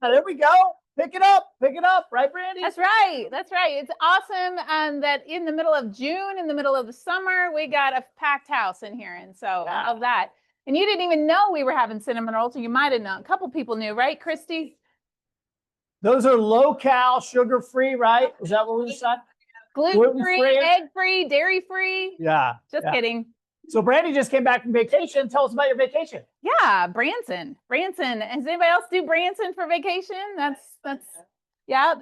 There we go. Pick it up, right, Brandy? That's right. That's right. It's awesome that in the middle of June, in the middle of the summer, we got a packed house in here. And so of that. And you didn't even know we were having cinnamon rolls, or you might have known. A couple people knew, right, Christy? Those are low-cal, sugar-free, right? Is that what we decided? Gluten-free, egg-free, dairy-free. Yeah. Just kidding. So Brandy just came back from vacation. Tell us about your vacation. Yeah, Branson. Does anybody else do Branson for vacation? That's yeah.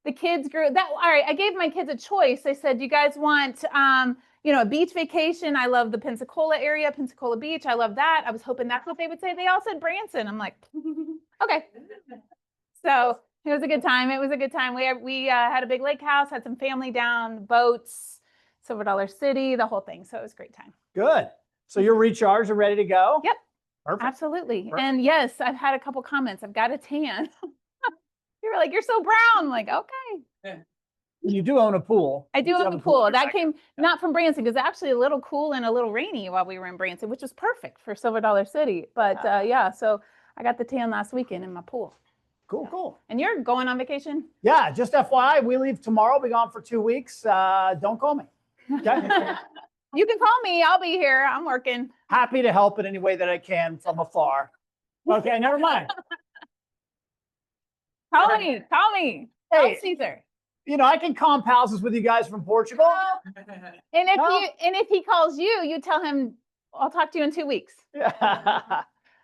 The kids grew that. All right, I gave my kids a choice. I said, "You guys want a beach vacation? I love the Pensacola area, Pensacola Beach. I love that." I was hoping that's what they would say. They all said Branson. I'm like, okay. So it was a good time. We had a big lake house, had some family down, boats, Silver Dollar City, the whole thing. So it was a great time. Good. So you're recharged and ready to go? Yep. Perfect. Absolutely. Perfect. And yes, I've had a couple comments. I've got a tan. You were like, "You're so brown." I'm like, okay. You do own a pool. I do own a pool. That came not from Branson, because actually a little cool and a little rainy while we were in Branson, which was perfect for Silver Dollar City. But yeah, so I got the tan last weekend in my pool. Cool. And you're going on vacation? Yeah, just FYI, we leave tomorrow. Be gone for 2 weeks. Don't call me. Okay? You can call me. I'll be here. I'm working. Happy to help in any way that I can from afar. Okay, never mind. Call me. Hey, Call Caesar. I can comp houses with you guys from Portugal. And if he calls you, you tell him, "I'll talk to you in 2 weeks."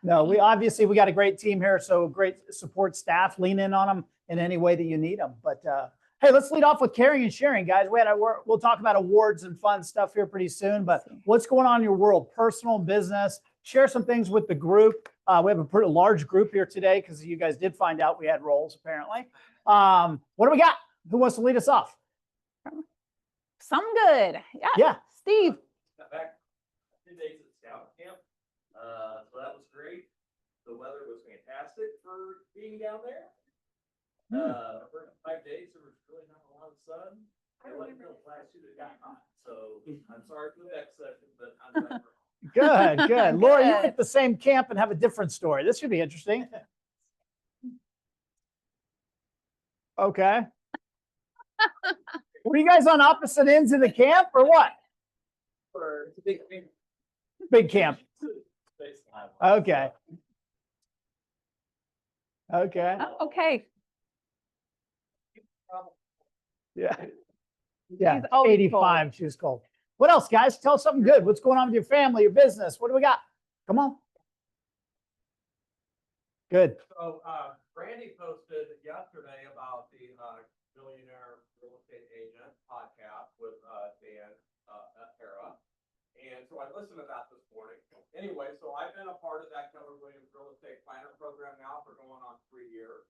No, we got a great team here, so great support staff. Lean in on them in any way that you need them. But hey, let's lead off with caring and sharing, guys. We'll talk about awards and fun stuff here pretty soon. But what's going on in your world, personal, business? Share some things with the group. We have a pretty large group here today because you guys did find out we had roles apparently. What do we got? Who wants to lead us off? Some good. Yeah. Steve. Back 2 days at Scout Camp. So that was great. The weather was fantastic for being down there. For 5 days, there was really not a lot of sun. It wasn't real last year that got hot. So I'm sorry for the next session, but I'm glad we're Good. Laura, you're at the same camp and have a different story. This should be interesting. Okay. Were you guys on opposite ends of the camp or what? It's a big camp. Big camp. Okay. Okay. Oh, okay. Yeah. She's always 85. cold. She was cold. What else, guys? Tell us something good. What's going on with your family, your business? What do we got? Come on. Good. So Brandy posted yesterday about the Millionaire Real Estate Agent podcast with Dan Era. And so I listened to that this morning. Anyway, so I've been a part of that Keller Williams Real Estate Planner program now for going on 3 years.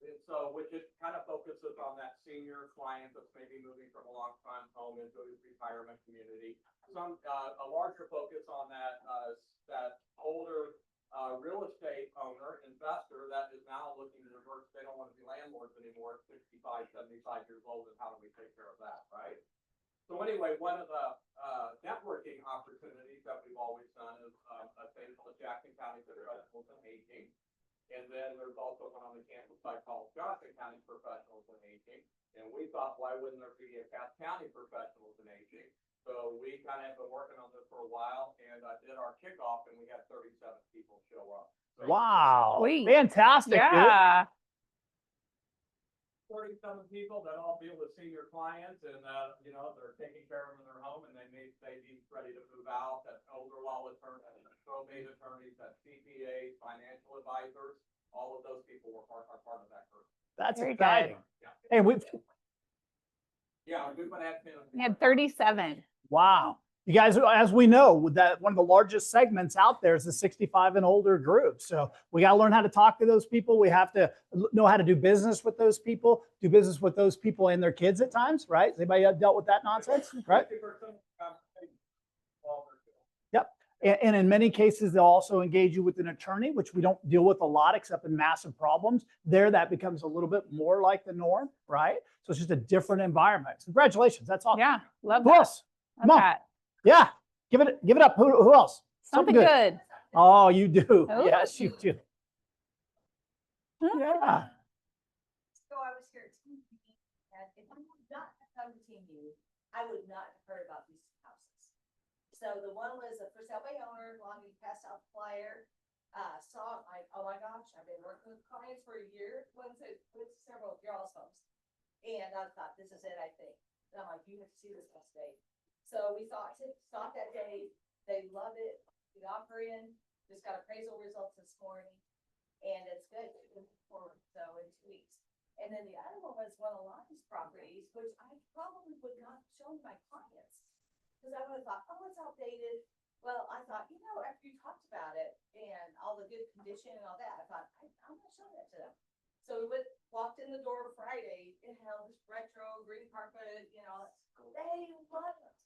And so, which it kind of focuses on that senior client that's maybe moving from a long-time home into a retirement community. A larger focus on that older real estate owner, investor that is now looking to divorce. They don't want to be landlords anymore at 65, 75 years old, and how do we take care of that, right? So anyway, one of the networking opportunities that we've always done is a thing called Jackson County Professionals in Aging. And then there's also one on the campus site called Johnson County Professionals in Aging. And we thought, why wouldn't there be a Cass County Professionals in Aging? So we kind of have been working on this for a while, and did our kickoff, and we had 37 people show up. So Wow. Sweet. Fantastic, Yeah. 37 people that all deal with senior clients, and they're taking care of them in their home, and they be ready to move out. That's older law attorneys, probate attorneys, that's CPAs, financial advisors. All of those people are part of that group. That's Very exciting. good. Hey, we had 37. Wow. You guys, as we know, that one of the largest segments out there is the 65 and older group. So we got to learn how to talk to those people. We have to know how to do business with those people, do business with those people and their kids at times, right? Has anybody dealt with that nonsense, right? Yep. And in many cases, they'll also engage you with an attorney, which we don't deal with a lot, except in massive problems. There, that becomes a little bit more like the norm, right? So it's just a different environment. Congratulations. That's awesome. Yeah. Love Who that. else? Come on. That. Yeah, give it up. Who else? Something good. Oh, you do. Oh. Yes, you do. Yeah. So I was here at Team Meeting, and if I had not come to Team Meeting, I would not have heard about these houses. So the one was a for sale by owner, Longview passed out the flyer. Saw it, like, oh my gosh, I've been working with clients for a year, with several of y'all's homes. And I thought, this is it, I think. And I'm like, you have to see this next day. So we saw it that day. They love it. We offer in, just got appraisal results this morning. And it's good moving forward, so in 2 weeks. And then the other one was one of Lonnie's properties, which I probably would not have shown my clients. Cause I would have thought, oh, it's outdated. Well, I thought, after you talked about it and all the good condition and all that, I thought, I'm gonna show that to them. So we walked in the door Friday, it held this retro green carpet, they loved it.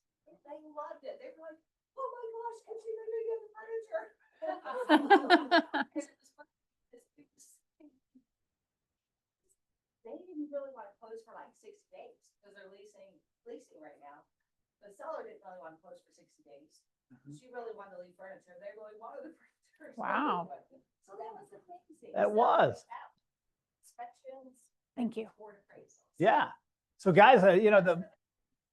They loved it. They were like, oh my gosh, can she maybe get the furniture? They didn't really want to close for like 60 days because they're leasing right now. The seller didn't really want to close for 60 days. She really wanted to leave furniture. They really wanted the furniture. Wow. So that was amazing. That was. Inspections. Thank you. Board appraisals. Yeah. So guys,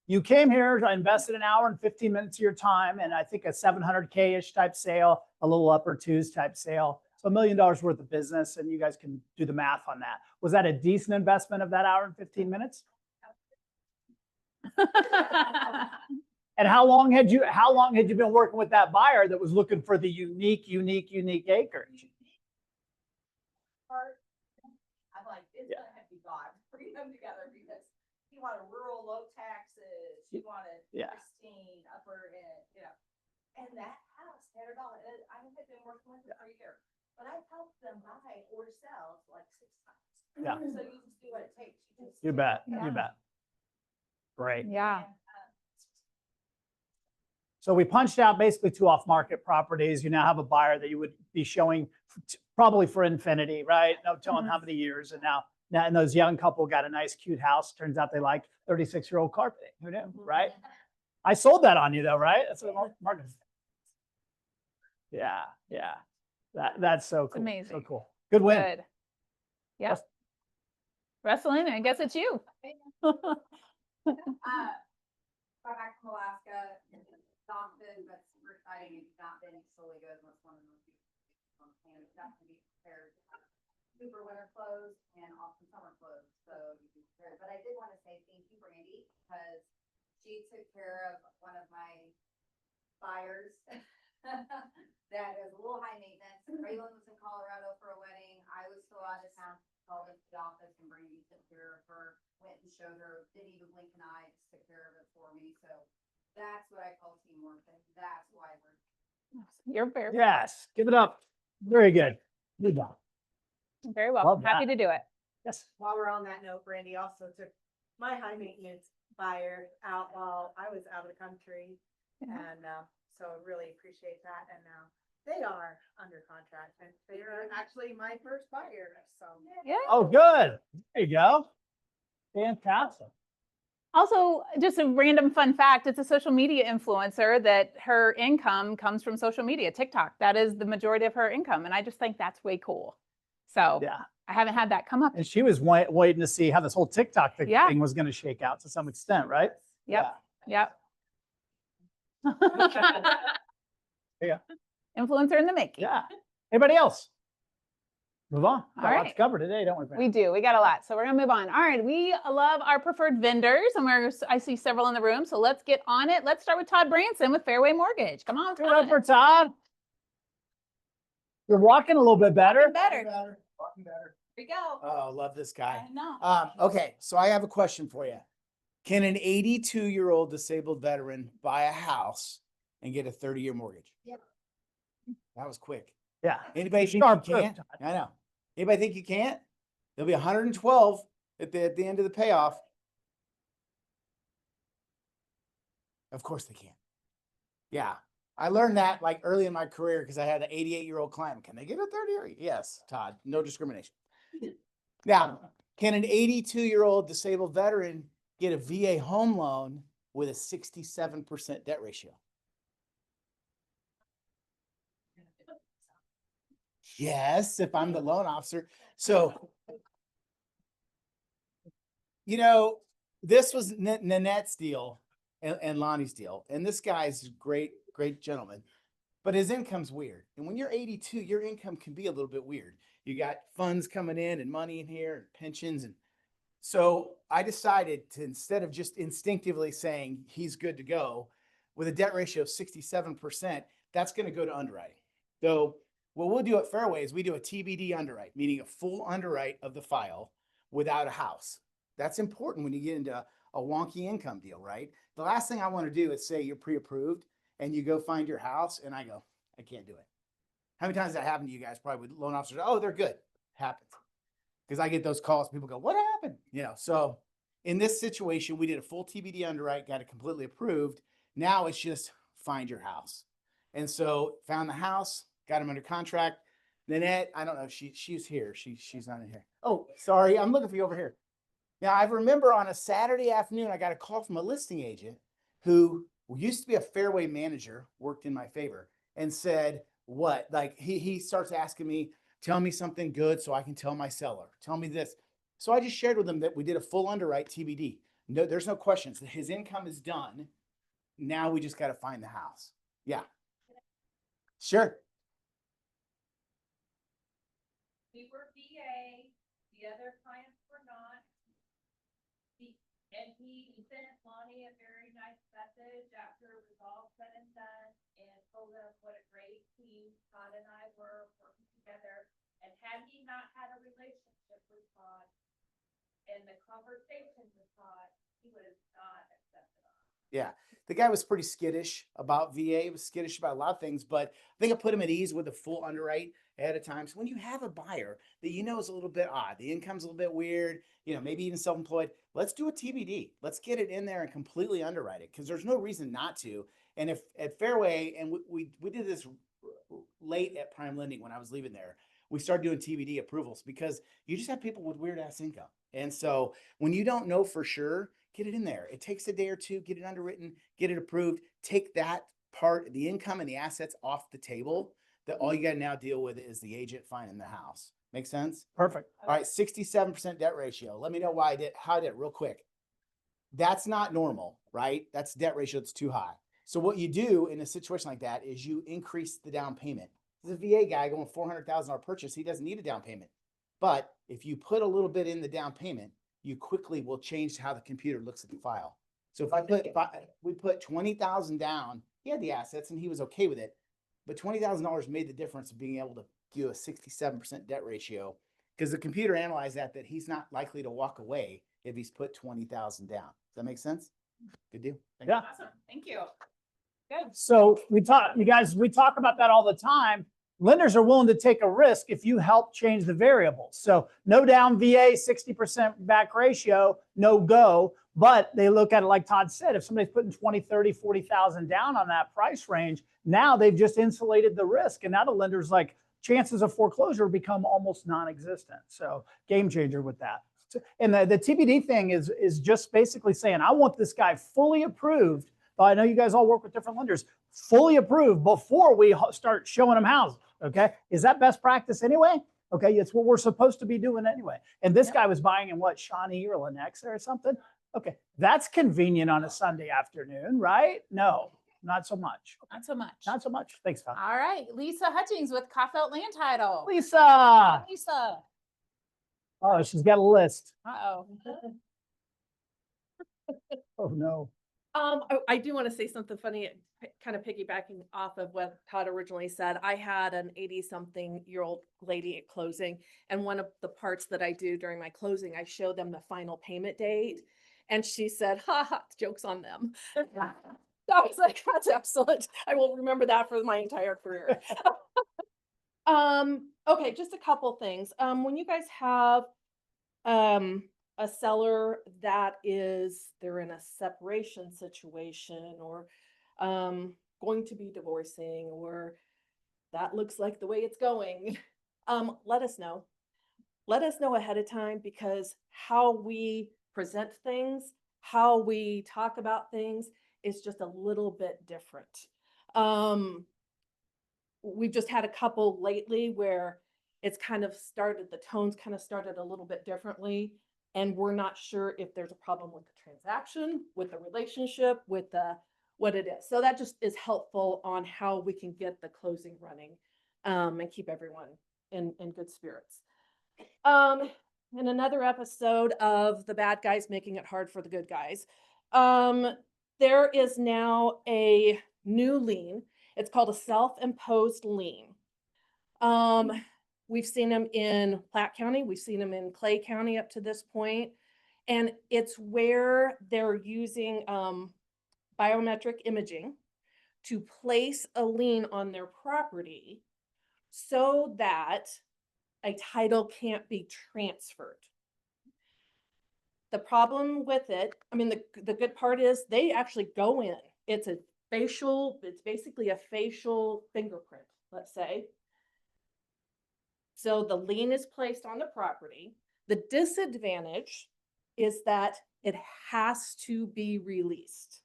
you came here, I invested an hour and 15 minutes of your time, and I think a 700K-ish type sale, a little upper twos type sale. So $1 million worth of business, and you guys can do the math on that. Was that a decent investment of that hour and 15 minutes? And how long had you been working with that buyer that was looking for the unique acreage? I'm like, it's gonna have to be God, bring them together because he wanted rural, low taxes, he wanted pristine, upper end, And that house had it all, and I had been working with it for a year, but I helped them buy or sell like 6 times. Yeah. So you just do what it takes. You bet. You bet. Great. Yeah. So we punched out basically 2 off-market properties. You now have a buyer that you would be showing probably for infinity, right? No telling how many years. And now and those young couple got a nice, cute house. Turns out they liked 36-year-old carpeting. Who knew, right? I sold that on you though, right? That's what Marcus. Yeah. That's so cool. amazing. So cool. Good win. Good. Yeah. Wrestling, I guess it's you. Got back from Alaska, Dawson, but super exciting. It's not been solely good. What's one of the most beautiful on the planet. You have to be prepared to have super winter clothes and awesome summer clothes. So you can prepare. But I did want to say thank you, Brandy, because she took care of one of my buyers that is a little high maintenance. Raylan was in Colorado for a wedding. I was still out of town. Called into the office and Brandy took care of her, went and showed her, didn't even blink an eye, just took care of it for me. So that's what I call teamwork. And that's why we're. You're very, Yes. Give it up. Very good. Good job. very welcome. Love Happy to do it. Yes. While we're on that note, Brandy also took my high maintenance buyer out while I was out of the country. Yeah. And so I really appreciate that. And now they are under contract and they are actually my first buyer. So Yeah. Oh, good. There you go. Fantastic. Also, just a random fun fact, it's a social media influencer that her income comes from social media, TikTok. That is the majority of her income. And I just think that's way cool. So Yeah. I haven't had that come up. And she was waiting to see how this whole TikTok Yeah. thing was going to shake out to some extent, right? Yep. Yep. Yeah. Influencer in the making. Yeah. Anybody else? Move on. Got All a lot to right. cover today, don't we? Brent? We do. We got a lot. So we're going to move on. All right. We love our preferred vendors and I see several in the room. So let's get on it. Let's start with Todd Branson with Fairway Mortgage. Come on, Give it up Todd. for Todd. You're walking a little bit better. Better. Walking better. Here we go. Oh, love this guy. I know. Okay, so I have a question for you. Can an 82-year-old disabled veteran buy a house and get a 30-year mortgage? Yep. That was quick. Yeah. Anybody think Sharp you proof, can't? Todd. I know. Anybody think you can't? There'll be 112 at the end of the payoff. Of course they can. Yeah. I learned that like early in my career because I had an 88-year-old client. Can they get a 30-year? Yes, Todd. No discrimination. Now, can an 82-year-old disabled veteran get a VA home loan with a 67% debt ratio? Yes, if I'm the loan officer. So, you know, this was Nanette's deal and Lonnie's deal. And this guy's a great, great gentleman, but his income's weird. And when you're 82, your income can be a little bit weird. You got funds coming in and money in here, and pensions. And so I decided to, instead of just instinctively saying he's good to go, with a debt ratio of 67%, that's going to go to underwriting. So what we'll do at Fairway is we do a TBD underwrite, meaning a full underwrite of the file without a house. That's important when you get into a wonky income deal, right? The last thing I want to do is say you're pre-approved and you go find your house and I go, I can't do it. How many times that happened to you guys? Probably with loan officers. Oh, they're good. Happens. Because I get those calls. People go, what happened? You know, so in this situation, we did a full TBD underwrite, got it completely approved. Now it's just find your house. And so found the house, got him under contract. Nanette, I don't know, she's here. She's not in here. Oh, sorry, I'm looking for you over here. Now I remember on a Saturday afternoon, I got a call from a listing agent who used to be a Fairway manager, worked in my favor, and said, what? Like he starts asking me, tell me something good so I can tell my seller. Tell me this. So I just shared with him that we did a full underwrite TBD. No, there's no questions. His income is done. Now we just got to find the house. Yeah. Sure. We were VA, the other clients were not. And he sent Lonnie a very nice message after it was all said and done and told us what a great team Todd and I were working together. And had he not had a relationship with Todd and the conversations with Todd, he would have not accepted us. Yeah. The guy was pretty skittish about VA. He was skittish about a lot of things, but I think I put him at ease with a full underwrite ahead of time. So when you have a buyer that you know is a little bit odd, the income's a little bit weird, you know, maybe even self-employed, let's do a TBD. Let's get it in there and completely underwrite it because there's no reason not to. And if at Fairway, and we did this late at Prime Lending when I was leaving there, we started doing TBD approvals because you just have people with weird ass income. And so when you don't know for sure, get it in there. It takes a day or two, get it underwritten, get it approved, take that part, the income and the assets off the table. That all you got to now deal with is the agent finding the house. Make sense? Perfect. All right, 67% debt ratio. Let me know why how I did it real quick. That's not normal, right? That's debt ratio that's too high. So what you do in a situation like that is you increase the down payment. The VA guy going $400,000 purchase, he doesn't need a down payment. But if you put a little bit in the down payment, you quickly will change how the computer looks at the file. So if we put 20,000 down, he had the assets and he was okay with it, but $20,000 made the difference of being able to do a 67% debt ratio because the computer analyzed that he's not likely to walk away if he's put 20,000 down. Does that make sense? Good deal. Thank you. Yeah. Awesome. Thank you. So we talk about that all the time. Lenders are willing to take a risk if you help change the variables. So no down VA, 60% back ratio, no go. But they look at it like Todd said, if somebody's putting 20, 30, 40,000 down on that price range, now they've just insulated the risk. And now the lender's like, chances of foreclosure become almost non-existent. So game changer with that. And the TBD thing is just basically saying, I want this guy fully approved. I know you guys all work with different lenders, fully approved before we start showing them houses. Okay. Is that best practice anyway? Okay. It's what we're supposed to be doing anyway. And this guy was buying in what, Shawnee or Lenexa or something? Okay. That's convenient on a Sunday afternoon, right? No, not so much. Not so much. Not so much. Thanks, Tom. All right. Lisa Hutchings with Kaufelt Land Title. Lisa. Lisa. Oh, she's got a list. Uh-oh. Oh, no. I do want to say something funny, kind of piggybacking off of what Todd originally said. I had an 80-something-year-old lady at closing, and one of the parts that I do during my closing, I show them the final payment date, and she said, "Ha ha, joke's on them." I was like, "That's excellent. I will remember that for my entire career." Okay, just a couple things. When you guys have a seller that they're in a separation situation or going to be divorcing, or that looks like the way it's going, let us know. Let us know ahead of time, because how we present things, how we talk about things is just a little bit different. We've just had a couple lately where it's kind of started, the tones kind of started a little bit differently. And we're not sure if there's a problem with the transaction, with the relationship, with the, what it is. So that just is helpful on how we can get the closing running, and keep everyone in good spirits. In another episode of the bad guys making it hard for the good guys, there is now a new lien. It's called a self-imposed lien. We've seen them in Platte County, we've seen them in Clay County up to this point, and it's where they're using biometric imaging to place a lien on their property so that a title can't be transferred. The problem with it, I mean, the good part is they actually go in. It's basically a facial fingerprint, let's say. So the lien is placed on the property. The disadvantage is that it has to be released.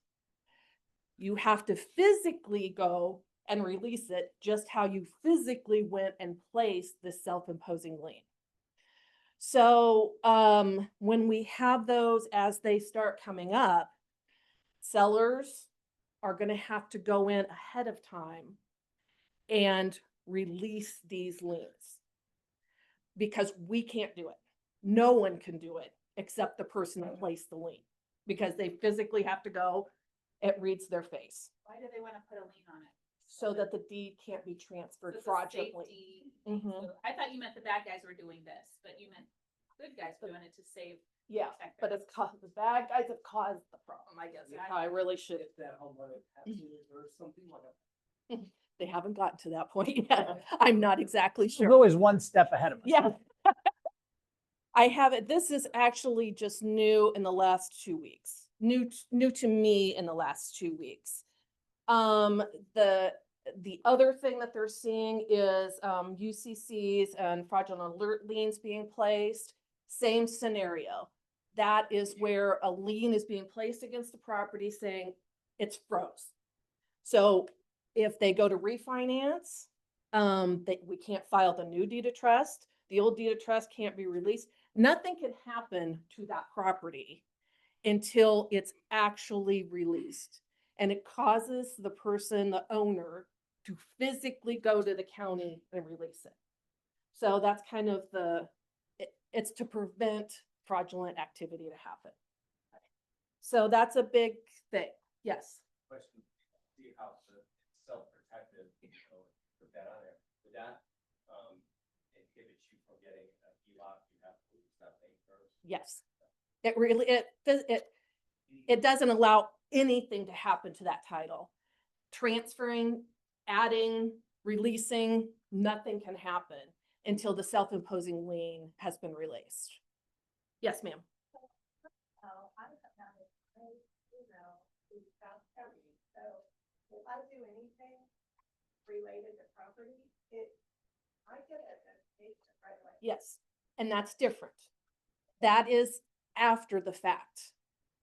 You have to physically go and release it, just how you physically went and placed the self-imposing lien. So when we have those as they start coming up, sellers are going to have to go in ahead of time and release these liens, because we can't do it. No one can do it except the person that placed the lien, because they physically have to go. It reads their face. Why do they want to put a lien on it? So that the deed can't be transferred It's a fraudulently. safety thing. Mhm. So I thought you meant the bad guys were doing this, but you meant good guys were doing it to save. Yeah, protect but us. it's caused, the bad guys have caused the problem, I guess, is how I really should. If that homeowner has or something like that. They haven't gotten to that point yet. I'm not exactly There's sure. always one step ahead of us. Yeah. I have it. This is actually just new in the last 2 weeks. New to me in the last 2 weeks. The other thing that they're seeing is UCCs and fraudulent alert liens being placed. Same scenario. That is where a lien is being placed against the property saying it's froze. So if they go to refinance, we can't file the new deed of trust. The old deed of trust can't be released. Nothing can happen to that property until it's actually released. And it causes the person, the owner, to physically go to the county and release it. So that's kind of it's to prevent fraudulent activity to happen. So that's a big thing. Yes. Question, see how it's self-protective, so put that on there. Would that, inhibit you from getting a HELOC, you have to lose that thing first? Yes. It really, it doesn't allow anything to happen to that title. Transferring, adding, releasing, nothing can happen until the self-imposing lien has been released. Yes, ma'am. I have a great, in South County, so if I do anything related to property, I get a notification right away. Yes, and that's different. That is after the fact.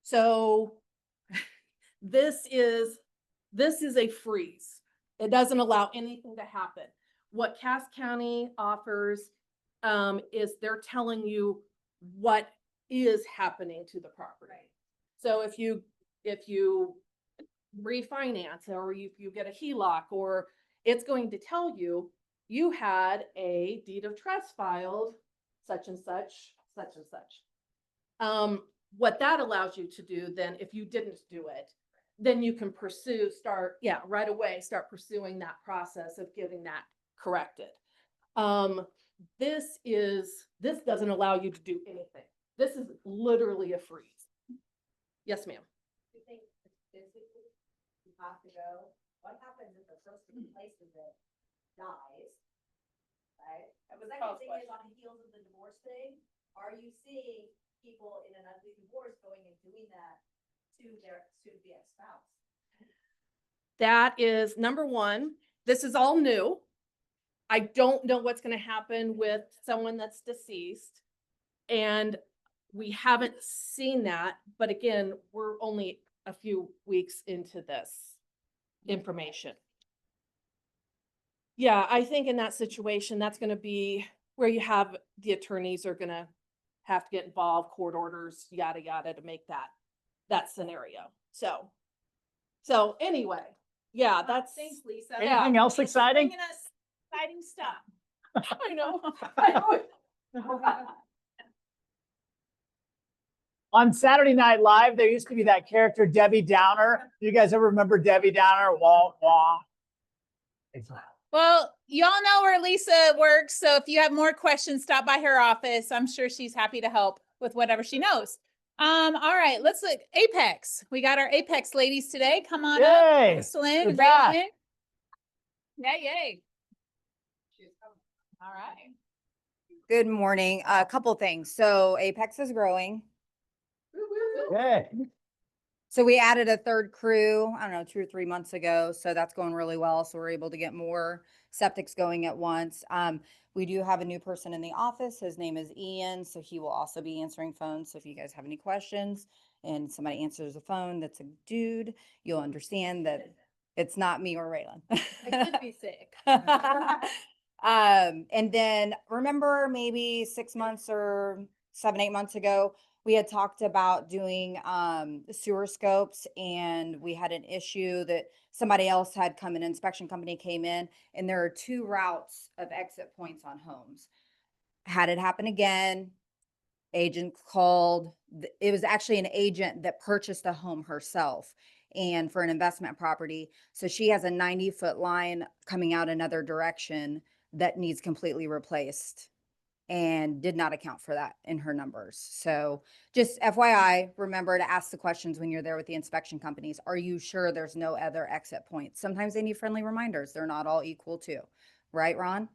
So this is a freeze. It doesn't allow anything to happen. What Cass County offers is they're telling you what is happening to the property. So if you refinance, or you get a HELOC, or it's going to tell you, you had a deed of trust filed, such and such, such and such. What that allows you to do then, if you didn't do it, then you can right away, start pursuing that process of getting that corrected. This doesn't allow you to do anything. This is literally a freeze. Yes, ma'am. You think physically you have to go? What happens if the person who places it dies? Right? And the second thing is on the heels of the divorce thing, are you seeing people in an ugly divorce going and doing that to their soon-to-be ex-spouse? That is number one. This is all new. I don't know what's going to happen with someone that's deceased. And we haven't seen that. But again, we're only a few weeks into this information. Yeah, I think in that situation, that's going to be where you have the attorneys are gonna have to get involved, court orders, yada, yada, to make that scenario. So anyway, yeah, that's. Thanks, Lisa. Yeah. Anything else exciting? Bringing us exciting stuff. I know. On Saturday Night Live, there used to be that character Debbie Downer. You guys ever remember Debbie Downer? Wah, wah. Well, y'all know where Lisa works, so if you have more questions, stop by her office. I'm sure she's happy to help with whatever she knows. All right, let's look. Apex. We got our Apex ladies today. Come on up. Yay. Excellent. Good job. Raylan. Yeah, yay. All right. Good morning. A couple things. So Apex is growing. Yay. So we added a third crew, I don't know, 2 or 3 months ago. So that's going really well. So we're able to get more septics going at once. We do have a new person in the office. His name is Ian. So he will also be answering phones. So if you guys have any questions and somebody answers the phone that's a dude, you'll understand that it's not me or Raylan. I could be sick. And then remember maybe 6 months or 7, 8 months ago, we had talked about doing sewer scopes, and we had an issue that somebody else had come, an inspection company came in, and there are 2 routes of exit points on homes. Had it happen again, agent called, it was actually an agent that purchased the home herself and for an investment property. So she has a 90-foot line coming out another direction that needs completely replaced and did not account for that in her numbers. So just FYI, remember to ask the questions when you're there with the inspection companies. Are you sure there's no other exit points? Sometimes they need friendly reminders. They're not all equal too. Right, Ron?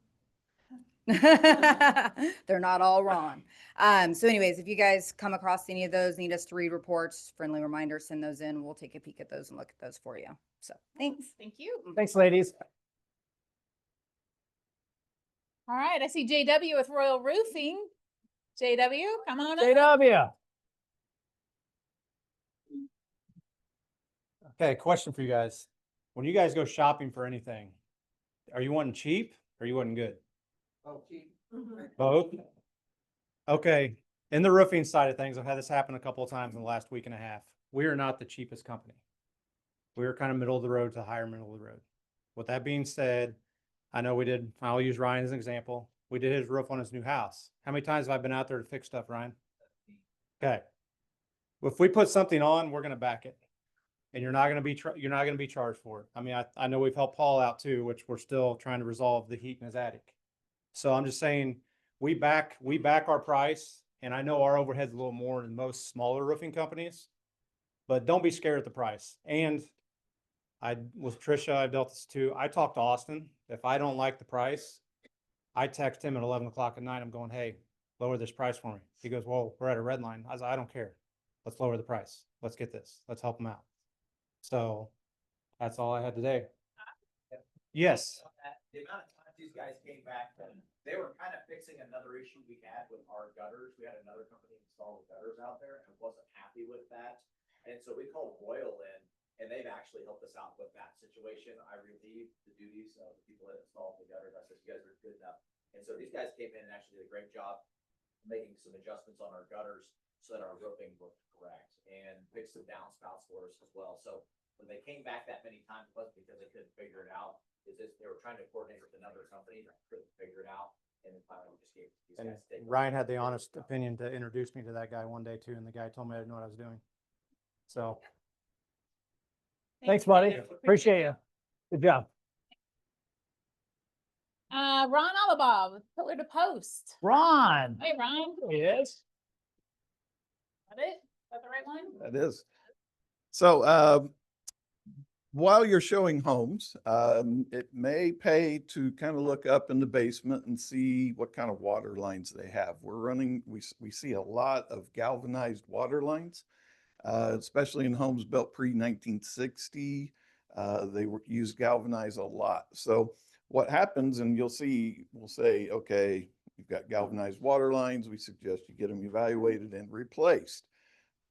They're not all wrong. So anyways, if you guys come across any of those, need us to read reports, friendly reminders, send those in. We'll take a peek at those and look at those for you. So thanks. Thank you. Thanks, ladies. All right, I see JW with Royal Roofing. JW, come on up. JW. Okay, question for you guys. When you guys go shopping for anything, are you wanting cheap or are you wanting good? Oh, keep. Both? Okay, in the roofing side of things, I've had this happen a couple of times in the last week and a half. We are not the cheapest company. We are kind of middle of the road to higher middle of the road. With that being said, I know I'll use Ryan as an example. We did his roof on his new house. How many times have I been out there to fix stuff, Ryan? Okay. If we put something on, we're gonna back it. And you're not gonna be charged for it. I mean, I know we've helped Paul out too, which we're still trying to resolve the heat in his attic. So I'm just saying, we back our price, and I know our overhead's a little more than most smaller roofing companies, but don't be scared at the price. And with Trisha, I've dealt this too. I talked to Austin. If I don't like the price, I text him at 11 o'clock at night. I'm going, hey, lower this price for me. He goes, well, we're at a red line. I was like, I don't care. Let's lower the price. Let's get this. Let's help him out. So that's all I had today. Yes. The amount of times these guys came back, they were kind of fixing another issue we had with our gutters. We had another company install the gutters out there and wasn't happy with that. And so we called Royal in, and they've actually helped us out with that situation. I relieved the duties of the people that installed the gutters. I said, you guys are good enough. And so these guys came in and actually did a great job making some adjustments on our gutters so that our roofing looked correct, and fixed some downspouts for us as well. So when they came back that many times, it wasn't because they couldn't figure it out. It's just they were trying to coordinate with another company that couldn't figure it out. And then finally just gave these And guys to take. Ryan had the honest opinion to introduce me to that guy one day too, and the guy told me I didn't know what I was doing. So. Thanks, buddy. Appreciate you. Good job. Ron Alabaugh with Pillar to Post. Ron. Hey, Ron. There he is. That it? Is that the right one? That is. So, while you're showing homes, it may pay to kind of look up in the basement and see what kind of water lines they have. We see a lot of galvanized water lines, especially in homes built pre-1960. They used galvanized a lot. So what happens, and you'll see, we'll say, okay, you've got galvanized water lines. We suggest you get them evaluated and replaced.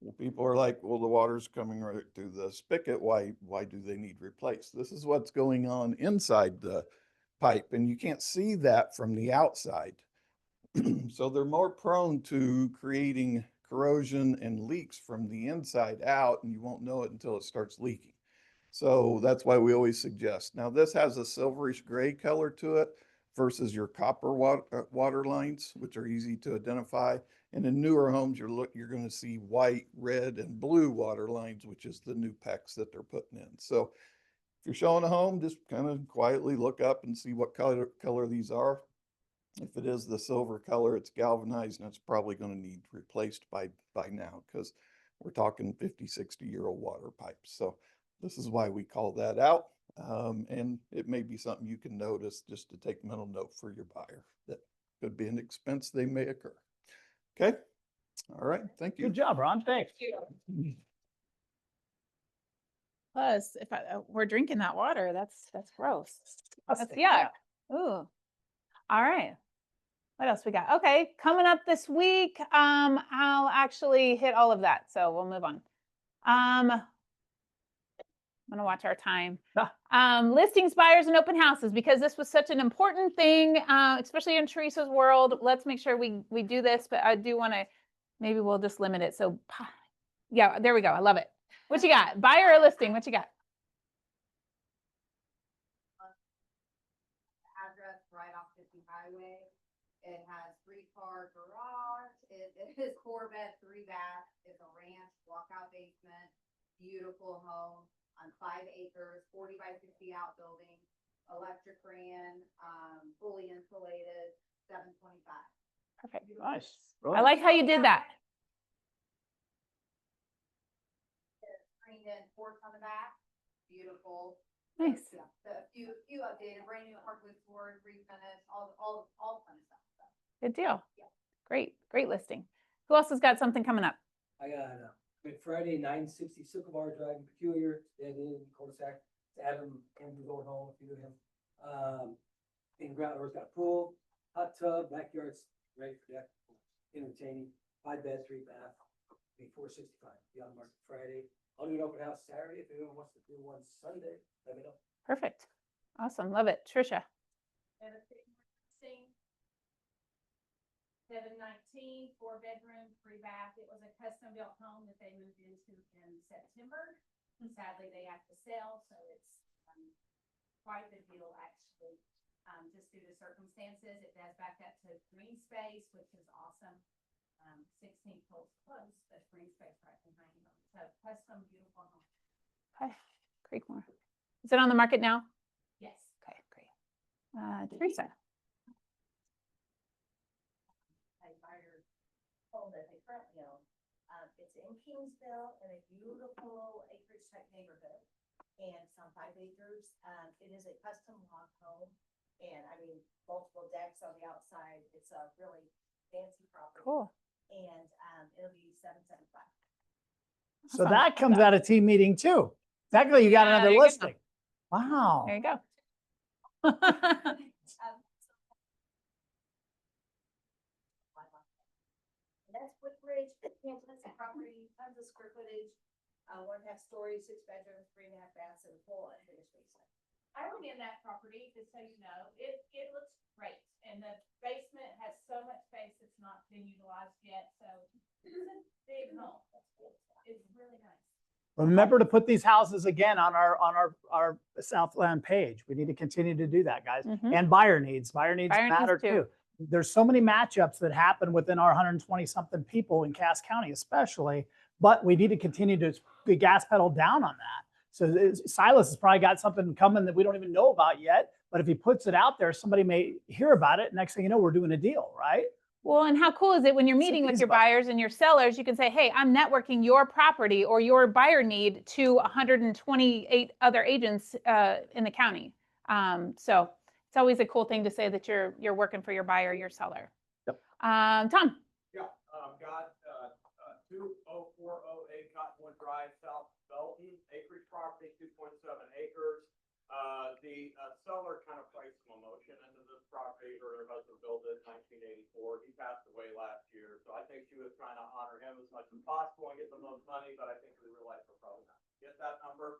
Well, people are like, well, the water's coming right through the spigot. Why do they need replaced? This is what's going on inside the pipe, and you can't see that from the outside. So they're more prone to creating corrosion and leaks from the inside out, and you won't know it until it starts leaking. So that's why we always suggest. Now, this has a silverish gray color to it versus your copper water lines, which are easy to identify. And in newer homes, you're going to see white, red, and blue water lines, which is the new PEX that they're putting in. So if you're showing a home, just kind of quietly look up and see what color these are. If it is the silver color, it's galvanized and it's probably going to need replaced by now, because we're talking 50, 60-year-old water pipes. So this is why we call that out. And it may be something you can notice just to take mental note for your buyer. That could be an expense they may occur. Okay. All right. Thank you. Good job, Ron. Thanks. Plus, if we're drinking that water, that's gross. That's Disgusting. yuck. Ooh. All right. What else we got? Okay, coming up this week, I'll actually hit all of that, so we'll move on. I'm gonna watch our time. Listings, buyers, and open houses, because this was such an important thing, especially in Teresa's world. Let's make sure we do this, but I do want to, maybe we'll just limit it. So yeah, there we go. I love it. What you got? Buyer or listing? What you got? Address right off 50 Highway. It has 3-car garage. It is 4-bed, 3-bath. It's a ranch, walkout basement, beautiful home on 5 acres, 40 by 60 outbuilding, electric ran, fully insulated, 725. Perfect. Nice. I like how you did that. Screened in porch on the back, beautiful. Nice. Yeah, a few updated, brand new hardwood floors, refinished, all fun stuff. So. Good deal. Yeah. Great listing. Who else has got something coming up? I got McFriday, 960 Sycamore Drive in Peculiar, dead end cul-de-sac. It's Adam Andrew's old home, if you know him. In ground, or it's got a pool, hot tub, backyard's ready for deck, entertaining, 5-bed, 3-bath, be $465. Be on the market Friday. I'll do an open house Saturday. If anyone wants to do one Sunday, let me know. Perfect. Awesome. Love it. Trisha. 719, 4-bedroom, 3-bath. It was a custom built home that they moved into in September. Sadly, they have to sell, so it's quite the deal actually. Just due to circumstances, it does back up to green space, which is awesome. 16 poles close, but green space right behind them. So custom, beautiful home. Okay. Creekmore. Is it on the market now? Yes. Okay, great. Teresa. Buyer home that they currently own. It's in Kingsville in a beautiful acreage type neighborhood, and it's on 5 acres. It is a custom log home, and I mean multiple decks on the outside. It's a really fancy property. Cool. And it'll be $775. So Awesome. that comes out of team meeting too. Exactly. You got Yeah, another there you go. listing. Wow. There you go. That's Woodbridge, Kansas property, tons of square footage, 1.5 stories, 6 bedrooms, 3.5 baths, and a full unfinished basement. I went in that property, just so you know, it looks great, and the basement has so much space it's not been utilized yet, so it's a big home. It's really nice. Remember to put these houses again on our Southland page. We need to continue to do that, guys. Mhm. And buyer needs Buyer needs matter too. too. There's so many matchups that happen within our 120 something people in Cass County, especially, but we need to continue to the gas pedal down on that. So Silas has probably got something coming that we don't even know about yet, but if he puts it out there, somebody may hear about it. Next thing you know, we're doing a deal, right? Well, and how cool is it when you're meeting with Cities, your but- buyers and your sellers, you can say, hey, I'm networking your property or your buyer need to 128 other agents in the county. So it's always a cool thing to say that you're working for your buyer, your seller. Yep. Tom. Yeah, got 20408 Cottonwood Drive, South Belton, acreage property, 2.7 acres. The seller kind of priced some emotion into this property. Her husband built it in 1984. He passed away last year, so I think she was trying to honor him as much as possible and get the most money, but I think we realized we're probably not gonna get that number.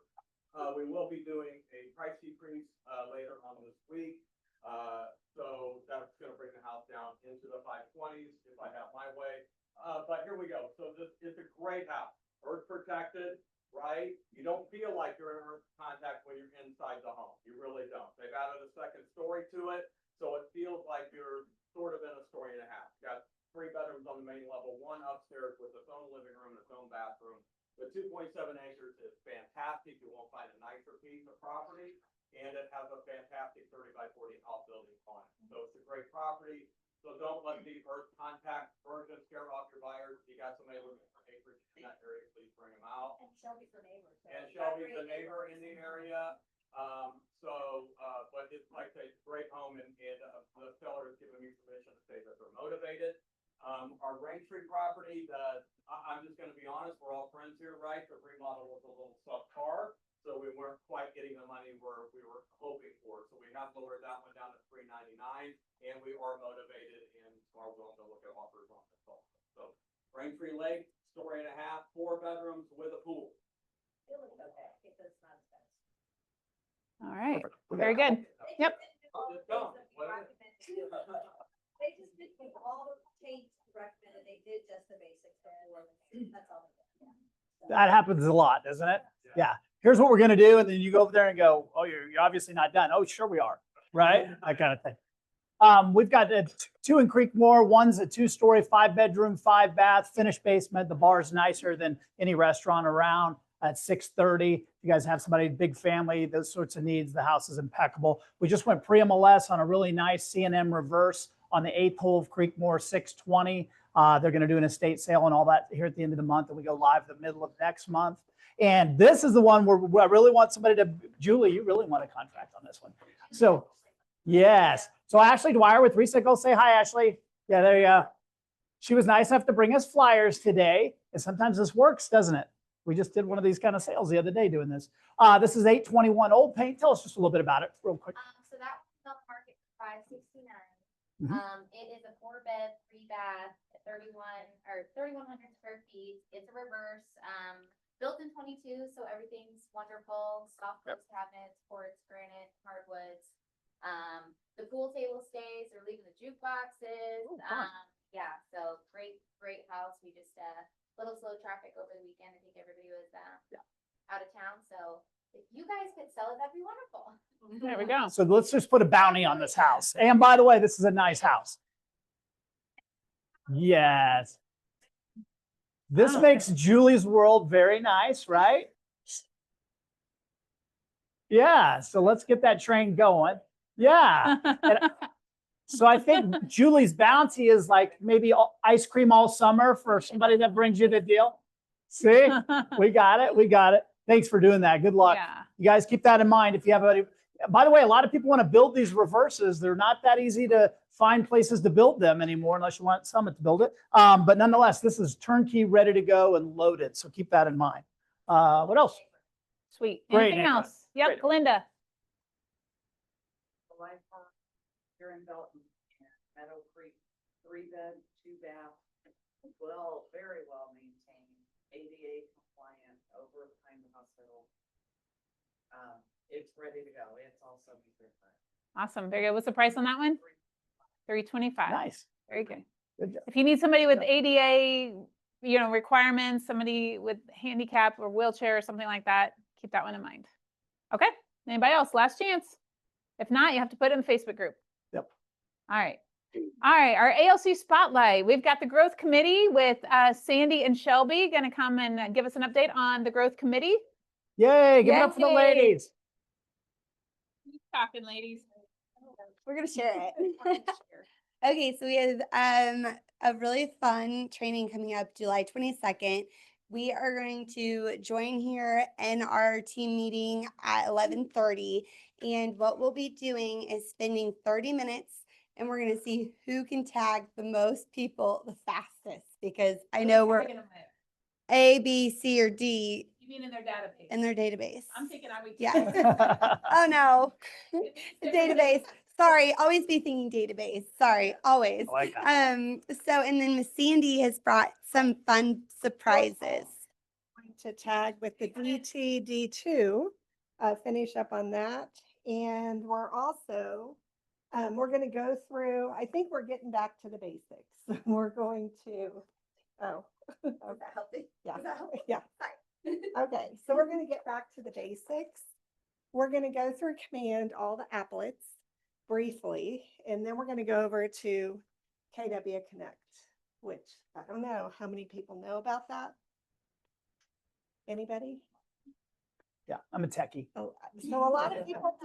We will be doing a price decrease later on this week. So that's gonna bring the house down into the 5 have my way. But here we go. So this is a great house, earth protected, right? You don't feel like you're in earth contact when you're inside the home. You really don't. They've added a second story to it, so it feels like you're sort of in a story and a half. You got 3 bedrooms on the main level, 1 upstairs with its own living room, its own bathroom. The 2.7 acres is fantastic. You won't find a nicer piece of property. And it has a fantastic 30 by 40 outbuilding on it. So it's a great property. So don't let the earth contact version scare off your buyers. If you got somebody looking for acreage in that area, please bring them out. And Shelby's the neighbor. so And we've got Shelby's the great neighbor in neighbors. the area. But it's like I say, it's a great home and the seller has given me permission to say that they're motivated. Our Raintree property, I'm just gonna be honest, we're all friends here, right? The remodel was a little subpar. So we weren't quite getting the money where we were hoping for. So we have lowered that one down to $399 and we are motivated and are willing to look at offers on this also. So Raintree Lake, story and a half, 4 bedrooms with a pool. It looks okay, because it's not expensive. All right, very good. Yep. It's done. What is it? They just did all the changes recommended, they did just the basics, that's all. they did, yeah. So- That happens a lot, doesn't it? Yeah. Here's what we're gonna do, and then you go over there and go, oh, you're obviously not done. Oh, sure we are, right? That kind of thing. We've got 2 in Creekmore. One's a 2-story, 5-bedroom, 5-bath, finished basement. The bar's nicer than any restaurant around. At 630. You guys have somebody, big family, those sorts of needs. The house is impeccable. We just went pre-MLS on a really nice C&M reverse on the 8th hole of Creekmore, 620. They're going to do an estate sale and all that here at the end of the month, and we go live the middle of next month. And this is the one where I really want somebody to, Julie, you really want a contract on this one. So, yes. So Ashley Dwyer with Recycle, say hi, Ashley. Yeah, there you go. She was nice enough to bring us flyers today. And sometimes this works, doesn't it? We just did one of these kind of sales the other day doing this. This is 821 Old Paint. Tell us just a little bit about it real quick. So that was on the market for $569. Mhm. It is a 4-bed, 3-bath, 3,100 square feet. It's a reverse, built in 22, so everything's wonderful. Soft close cabinets, quartz, granite, hardwoods. The pool table stays. They're leaving the jukeboxes. Oh, fun. Yeah, so great house. We just little slow traffic over the weekend. I think everybody was out of town. So if you guys could sell it, that'd be wonderful. There we go. So let's just put a bounty on this house. And by the way, this is a nice house. Yes. This makes Julie's world very nice, right? Yeah. So let's get that train going. Yeah. So I think Julie's bounty is like maybe ice cream all summer for somebody that brings you the deal. See, we got it. We got it. Thanks for doing that. Good luck. Yeah. You guys keep that in mind. If you have any, by the way, a lot of people want to build these reverses. They're not that easy to find places to build them anymore unless you want Summit to build it. But nonetheless, this is turnkey, ready to go and loaded. So keep that in mind. What else? Sweet. Great, Anything Nicola. else? Yep, Great. Glinda. The life farm here in Belton, Meadow Creek, 3-bed, 2-bath, very well maintained, ADA compliant, over behind the hospital. It's ready to go. It's also different. Awesome. Very good. What's the price on that one? $325. Nice. Very good. Good job. If you need somebody with ADA, requirements, somebody with handicap or wheelchair or something like that, keep that one in mind. Okay. Anybody else? Last chance. If not, you have to put it in the Facebook group. Yep. All right. All right. Our ALC Spotlight. We've got the Growth Committee with Sandy and Shelby going to come and give us an update on the Growth Committee. Yay. Give it up for the Yay. ladies. Keep talking, ladies. We're gonna share it. Okay, so we have a really fun training coming up July 22nd. We are going to join here in our team meeting at 11:30. And what we'll be doing is spending 30 minutes and we're gonna see who can tag the most people the fastest, because I know we're A, B, C, or D You mean in their database? in their database. I'm thinking I would. Yeah. Oh, no. Database. Sorry, always be thinking database. Sorry, always. I like that. So, and then Miss Sandy has brought some fun surprises. To tag with the DTD2, finish up on that. And we're also We're gonna go through, I think we're getting back to the basics. We're going to, oh. Is that healthy? Yeah, Is that healthy? yeah. Okay, so we're gonna get back to the basics. We're gonna go through command, all the applets briefly, and then we're gonna go over to KW Connect, which I don't know how many people know about that. Anybody? Yeah, I'm a techie. Oh, so a lot of people,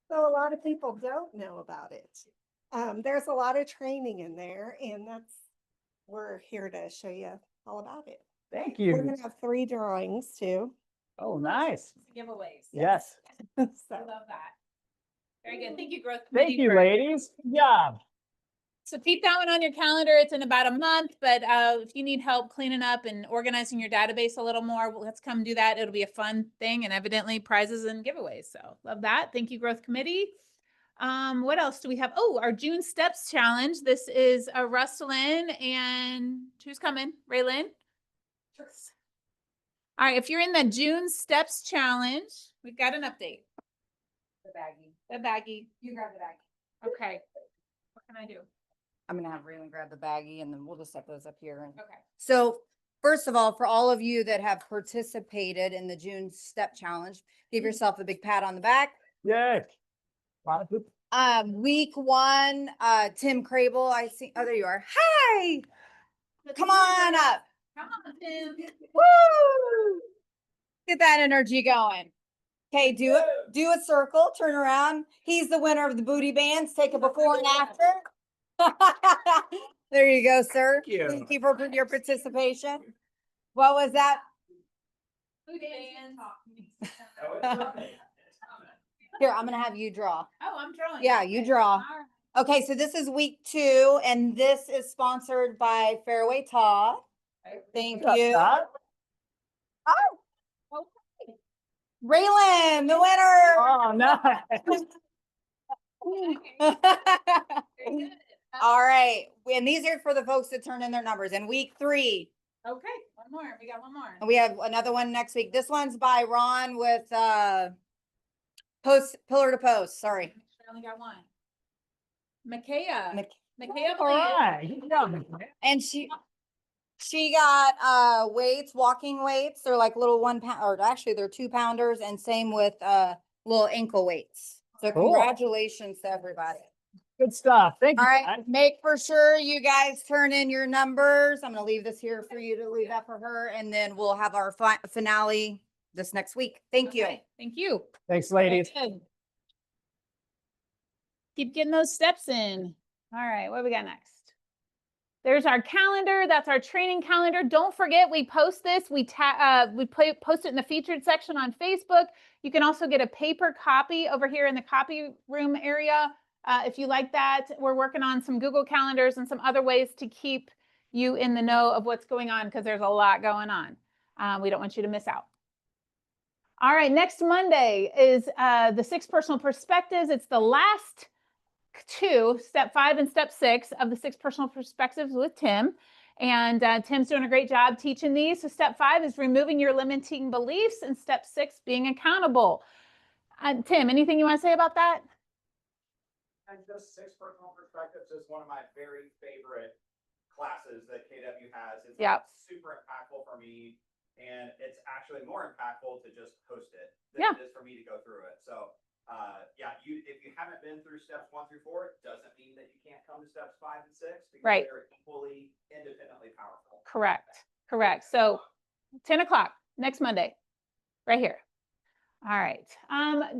so a lot of people don't know about it. There's a lot of training in there, and we're here to show you all about it. Thank We're you. gonna have 3 drawings too. Oh, nice. Giveaways. Yes. I So, love that. Very good. Thank you, Growth Thank Committee, you, for- ladies. Good job. So keep that one on your calendar. It's in about a month, but if you need help cleaning up and organizing your database a little more, let's come do that. It'll be a fun thing, and evidently prizes and giveaways. So love that. Thank you, Growth Committee. What else do we have? Oh, our June Steps Challenge. This is Rustlin and who's coming? Raylyn? All right, if you're in the June Steps Challenge, we've got an update. The baggie. The baggie. You grab the baggie. Okay. What can I do? I'm gonna have Raylan grab the baggie and then we'll just set those up here. And Okay. so, first of all, for all of you that have participated in the June Step Challenge, give yourself a big pat on the back. Yay. Lot of people. Week 1, Tim Crable, I see, oh, there you are. Hi, come on up. Come on, Tim. Woo! Get that energy going. Okay, do a circle, turn around. He's the winner of the booty bands. Take a before and after. There you go, sir. Thank you. Thank you for your participation. What was that? Here, I'm gonna have you draw. Oh, I'm drawing. Yeah, you Okay. draw. All right. Okay, so this is week 2, and this is sponsored by Fairway Todd. Thank What's up, you. Todd? Okay. Raylan, the winner. Oh, nice. Very good. All right, and these are for the folks that turn in their numbers. In week 3, Okay, one more. We got one more. and we have another one next week. This one's by Ron with pillar to post. Sorry. I only got one. Micaiah. Mc- Micaiah. All right. Good job, man. And she got weights, walking weights. They're like little 1 pound, or actually they're 2 pounders, and same with little ankle weights. So Cool. congratulations to everybody. Good stuff. Thank All you. right, guys. make for sure you guys turn in your numbers. I'm gonna leave this here for you to leave that for her, and then we'll have our finale this next week. Thank you. Okay, thank you. Thanks, Very ladies. good. Keep getting those steps in. All right, what do we got next? There's our calendar. That's our training calendar. Don't forget, we post this. We post it in the featured section on Facebook. You can also get a paper copy over here in the copy room area. If you like that, we're working on some Google calendars and some other ways to keep you in the know of what's going on, because there's a lot going on. We don't want you to miss out. All right, next Monday is the 6 personal perspectives. It's the last 2, step 5 and step 6 of the 6 personal perspectives with Tim. And Tim's doing a great job teaching these. So step 5 is removing your limiting beliefs, and step 6, being accountable. Tim, anything you want to say about that? And just 6 personal perspectives is one of my very favorite classes that KW has. It's Yep. super impactful for me, and it's actually more impactful to just host it than Yeah. it is for me to go through it. So, yeah, if you haven't been through steps 1 through 4, it doesn't mean that you can't come to steps 5 and 6 because Right. they're equally independently powerful. Correct. Correct. So 10 o'clock next Monday, right here. All right.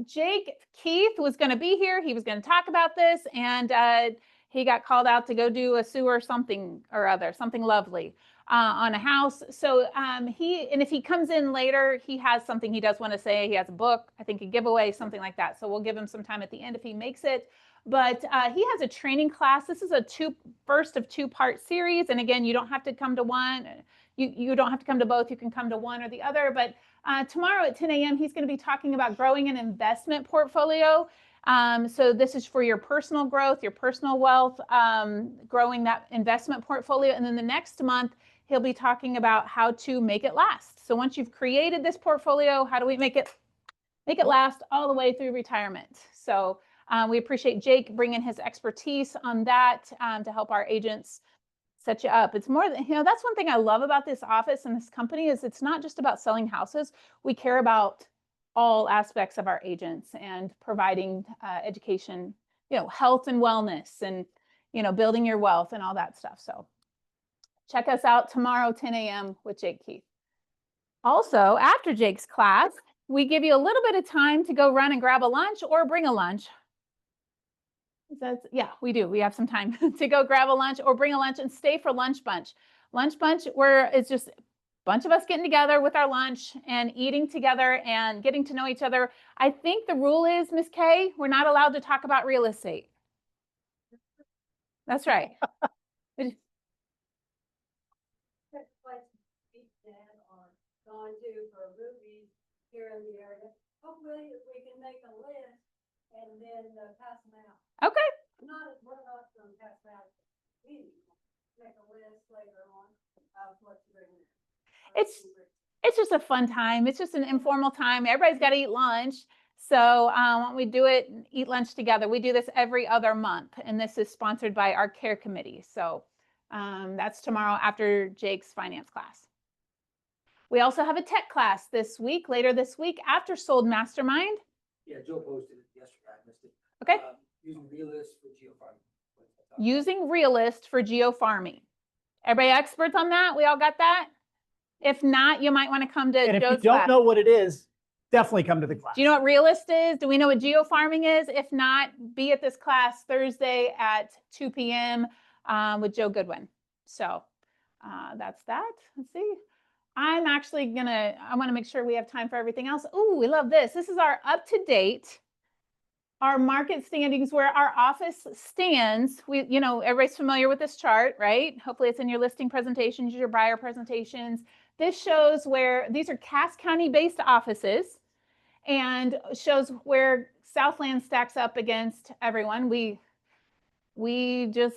Jake Keith was going to be here. He was going to talk about this, and he got called out to go do a sewer something or other, something lovely on a house. So if he comes in later, he has something he does want to say. He has a book, I think a giveaway, something like that. So we'll give him some time at the end if he makes it. But he has a training class. This is a first of 2-part series. And again, you don't have to come to one. You don't have to come to both. You can come to one or the other. But tomorrow at 10 a.m., he's going to be talking about growing an investment portfolio. So this is for your personal growth, your personal wealth, growing that investment portfolio. And then the next month, he'll be talking about how to make it last. So once you've created this portfolio, how do we make it last all the way through retirement? So We appreciate Jake bringing his expertise on that to help our agents set you up. It's more than, that's one thing I love about this office and this company is it's not just about selling houses. We care about all aspects of our agents and providing education, health and wellness and, building your wealth and all that stuff. So check us out tomorrow, 10 a.m. with Jake Keith. Also, after Jake's class, we give you a little bit of time to go run and grab a lunch or bring a lunch. Yeah, we do. We have some time to go grab a lunch or bring a lunch and stay for lunch bunch. Lunch bunch, where it's just a bunch of us getting together with our lunch and eating together and getting to know each other. I think the rule is, Miss Kay, we're not allowed to talk about real estate. That's right. Gone to for movies here in the area. Hopefully we can make a list and then pass them out. Okay. We're not going to pass them out. We make a list later on of what to bring in. It's just a fun time. It's just an informal time. Everybody's got to eat lunch. So why don't we do it and eat lunch together? We do this every other month, and this is sponsored by our care committee. So that's tomorrow after Jake's finance class. We also have a tech class this week, later this week, after Sold Mastermind. Yeah, Joe posted it yesterday. I missed it. Okay. Using Realist for geofarming. Using Realist for geofarming. Everybody experts on that? We all got that? If not, you might want to come to And if Joe's you don't class. know what it is, definitely come to the class. Do you know what Realist is? Do we know what geofarming is? If not, be at this class Thursday at 2 p.m. With Joe Goodwin. So that's that. Let's see. I want to make sure we have time for everything else. Oh, we love this. This is our up-to-date, our market standings where our office stands. Everybody's familiar with this chart, right? Hopefully it's in your listing presentations, your buyer presentations. This shows where these are Cass County based offices and shows where Southland stacks up against everyone. We just,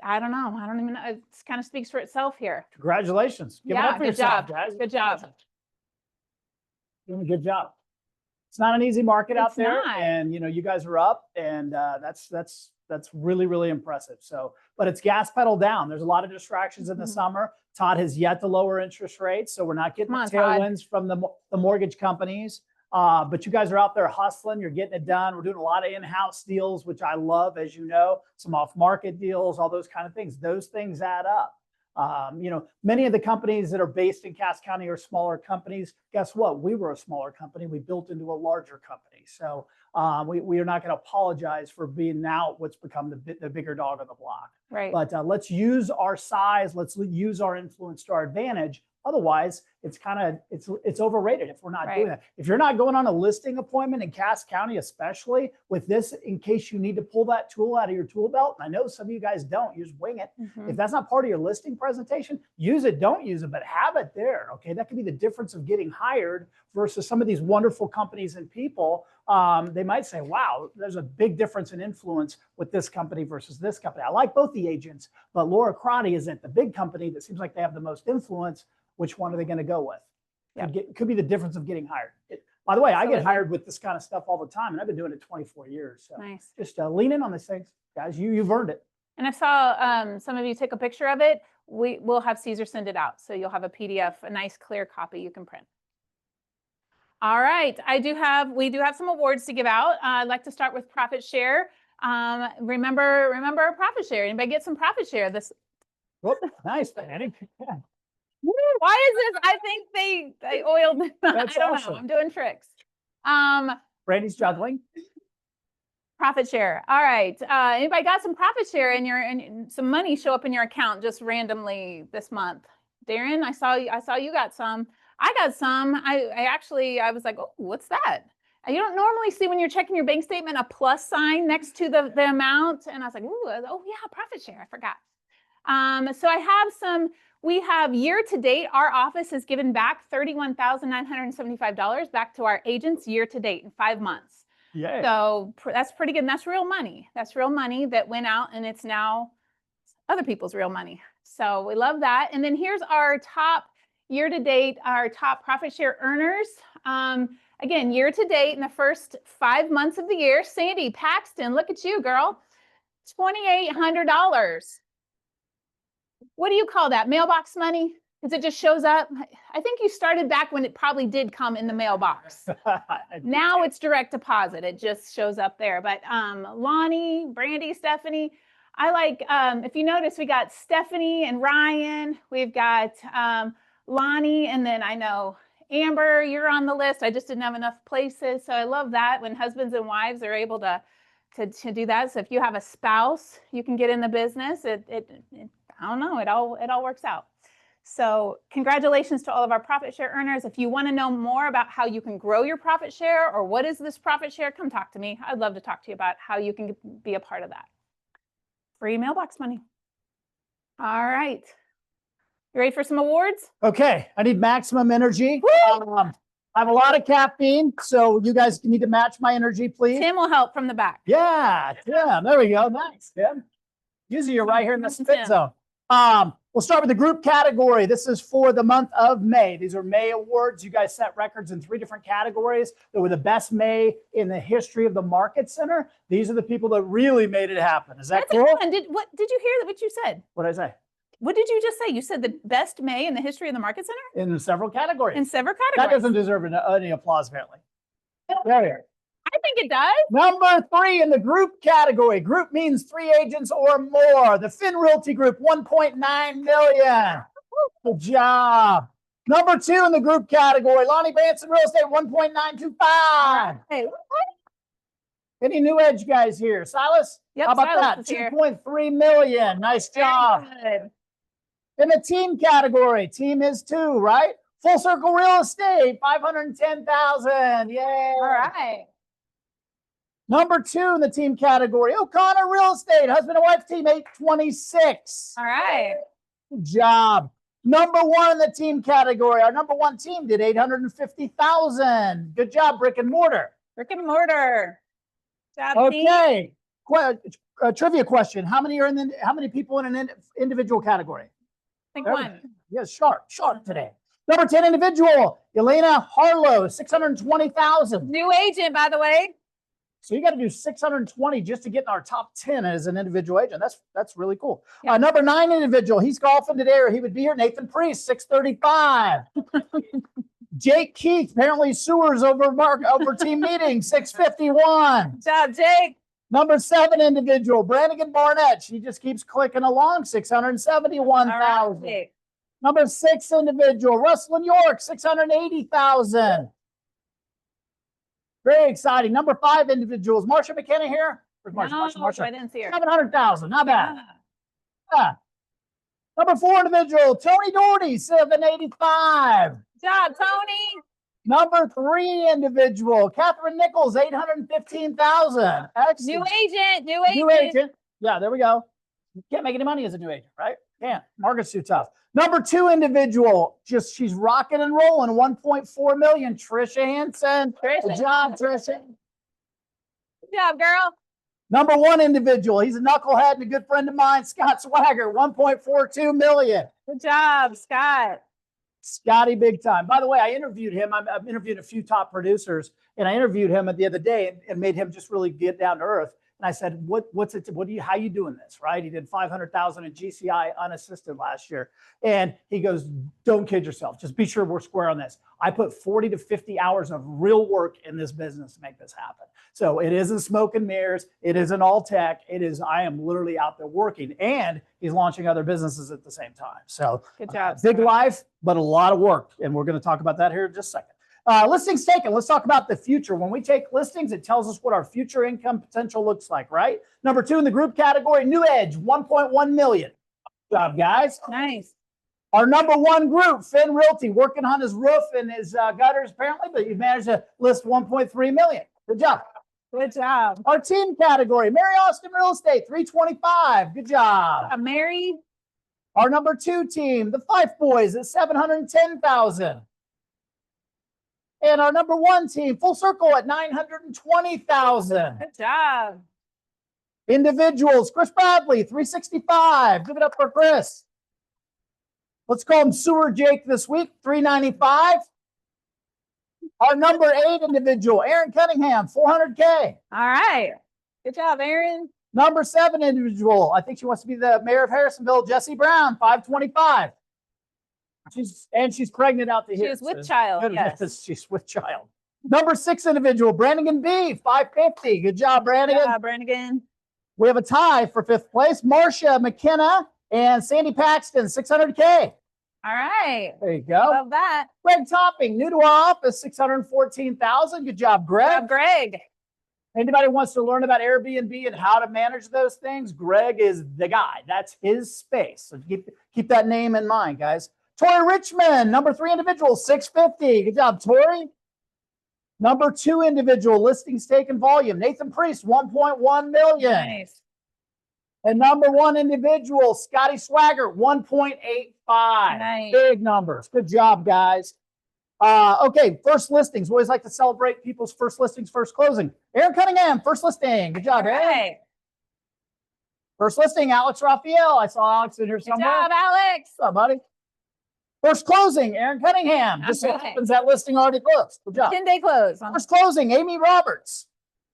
I don't know. I don't even know. It kind of speaks for itself here. Congratulations. Give it up for good yourself, job. guys. Good job. Doing a good job. It's not an easy market out It's there, not. and you guys are up, and that's really, really impressive. So, but it's gas pedal down. There's a lot of distractions in the summer. Todd has yet to lower interest rates, so we're not getting Come on, the Todd. tailwinds from the mortgage companies. But you guys are out there hustling. You're getting it done. We're doing a lot of in-house deals, which I love, as you know, some off-market deals, all those kind of things. Those things add up. Many of the companies that are based in Cass County are smaller companies. Guess what? We were a smaller company. We built into a larger company. So we are not going to apologize for being now what's become the bigger dog on the block. Right. But let's use our size. Let's use our influence to our advantage. Otherwise, it's overrated if we're not doing that. If you're not going on a listing appointment in Cass County, especially with this, in case you need to pull that tool out of your tool belt, and I know some of you guys don't, you just wing it. If that's not part of your listing presentation, use it, don't use it, but have it there. Okay, that could be the difference of getting hired versus some of these wonderful companies and people. They might say, wow, there's a big difference in influence with this company versus this company. I like both the agents, but Laura Crotty isn't the big company that seems like they have the most influence. Which one are they going to go with? Could be the difference of getting hired. By the way, I get hired with this kind of stuff all the time, and I've been doing it 24 years. So Nice. just lean in on these things, guys. You've earned it. And I saw some of you take a picture of it. We'll have Caesar send it out. So you'll have a PDF, a nice clear copy you can print. All right. We do have some awards to give out. I'd like to start with Profit Share. Remember our Profit Share. Anybody get some Profit Share? Whoop, nice, Annie. Yeah. Why is this? I think they oiled. That's I don't awesome. know. I'm doing tricks. Brandy's juggling. Profit share. All right. Anybody got some profit share and some money show up in your account just randomly this month? Darren, I saw you got some. I got some. I was like, oh, what's that? You don't normally see when you're checking your bank statement a plus sign next to the amount. And I was like, oh yeah, profit share. I forgot. So I have some. We have year to date, our office has given back $31,975 back to our agents year to date in 5 months. Yeah. So that's pretty good. And that's real money. That's real money that went out, and it's now other people's real money. So we love that. And then here's our top year to date, our top profit share earners. Again, year to date in the first 5 months of the year, Sandy Paxton, look at you, girl. $2,800. What do you call that? Mailbox money? Because it just shows up. I think you started back when it probably did come in the mailbox. Now it's direct deposit. It just shows up there. But Lonnie, Brandy, Stephanie, I like, if you notice, we got Stephanie and Ryan. We've got Lonnie, and then I know Amber, you're on the list. I just didn't have enough places. So I love that when husbands and wives are able to do that. So if you have a spouse, you can get in the business. I don't know, it all works out. So congratulations to all of our profit share earners. If you want to know more about how you can grow your profit share or what is this profit share, come talk to me. I'd love to talk to you about how you can be a part of that. Free mailbox money. All right. You ready for some awards? Okay, I need maximum energy. I have a lot of caffeine, so you guys need to match my energy, please. Tim will help from the back. Yeah, there we go. Nice, Tim. Usually you're right here in the spit Tim. zone. We'll start with the group category. This is for the month of May. These are May awards. You guys set records in 3 different categories. They were the best May in the history of the Market Center. These are the people that really made it happen. Is that That's cool? fun. Did you hear what you said? What did I say? What did you just say? You said the best May in the history of the Market Center? In several categories. In several That categories. doesn't deserve any applause, apparently. There. I think it does. Number 3 in the group category. Group means 3 agents or more. The Finn Realty Group, 1.9 million. Good job. Number 2 in the group category. Lonnie Branson Real Estate, 1.925. Hey, Any New Edge guys here? Silas? Yep, How about Silas that? is here. 2.3 million. Nice job. good. In the team category, team is 2, right? Full Circle Real Estate, 510,000. Yay. All right. Number 2 in the team category, O'Connor Real Estate, husband and wife team, 826. All right. Good job. Number 1 in the team category, our number 1 team did 850,000. Good job, Brick and Mortar. Brick and mortar. Job, team. Okay. Trivia question: How many people in an individual category? I think one. Yes, sharp today. Number 10 individual, Elena Harlow, 620,000. New agent, by the way. So you got to do 620 just to get in our top 10 as an individual agent. That's really cool. Yeah. Number 9 individual, he's golfing today, or he would be here. Nathan Priest, 635. Jake Keith, apparently sewers over team meeting, 651. Good job, Jake. Number 7 individual, Brannigan Barnett. She just keeps clicking along, 671,000. All right, Jake. Number 6 individual, Russell York, 680,000. Very exciting. Number 5 individuals, Marsha McKenna here. Where's Marsha? No, Marsha. I didn't see her. 700,000. Not bad. Yeah. Yeah. Number 4 individual, Tony Doherty, 785. Good job, Tony. Number 3 individual, Catherine Nichols, 815,000. New Excellent. agent. New agent. Yeah, there we go. You can't make any money as a new agent, right? Can't. Market's too tough. Number 2 individual, she's rocking and rolling, 1.4 million. Trisha Hansen. Good job, Trisha. Good job, girl. Number 1 individual, he's a knucklehead and a good friend of mine, Scott Swagger, 1.42 million. Good job, Scott. Scotty, big time. By the way, I interviewed him. I've interviewed a few top producers, and I interviewed him the other day and made him just really get down to earth. And I said, how you doing this, right? He did 500,000 in GCI unassisted last year. And he goes, don't kid yourself. Just be sure we're square on this. I put 40 to 50 hours of real work in this business to make this happen. So it isn't smoke and mirrors. It isn't all tech. I am literally out there working, and he's launching other businesses at the same time. So Good job. big life, but a lot of work. And we're going to talk about that here in just a second. Listings taken. Let's talk about the future. When we take listings, it tells us what our future income potential looks like, right? Number 2 in the group category, New Edge, 1.1 million. Good job, guys. Nice. Our number 1 group, Finn Realty, working on his roof and his gutters apparently, but you managed to list 1.3 million. Good job. Good job. Our team category, Mary Austin Real Estate, 325. Good job. Mary. Our number 2 team, the Fife Boys, at 710,000. And our number 1 team, Full Circle, at 920,000. Good job. Individuals, Chris Bradley, 365. Give it up for Chris. Let's call him Sewer Jake this week, 395. Our number 8 individual, Aaron Cunningham, 400K. All right. Good job, Aaron. Number 7 individual, I think she wants to be the mayor of Harrisonville, Jesse Brown, 525. She's pregnant out to She here. is with child, yes. She's with child. Number 6 individual, Brannigan B, 550. Good job, Brannigan. Good job, Brannigan. We have a tie for 5th place. Marcia McKenna and Sandy Paxton, 600K. All right. There you go. Love that. Greg Topping, new to our office, 614,000. Good job, Greg. Good job, Greg. Anybody wants to learn about Airbnb and how to manage those things, Greg is the guy. That's his space. So keep that name in mind, guys. Tori Richmond, number 3 individual, 650. Good job, Tori. Number 2 individual, listings taken volume, Nathan Priest, 1.1 million. Nice. And number 1 individual, Scotty Swagger, 1.85. Nice. Big numbers. Good job, guys. Okay, first listings. We always like to celebrate people's first listings, first closing. Aaron Cunningham, first listing. Good job, Aaron. Right. First listing, Alex Raphael. I saw Alex in here Good somewhere. job, Alex. What's up, buddy? First closing, Aaron Cunningham. Just so Okay. happens that listing already closed. Good job. 10-day close. First closing, Amy Roberts.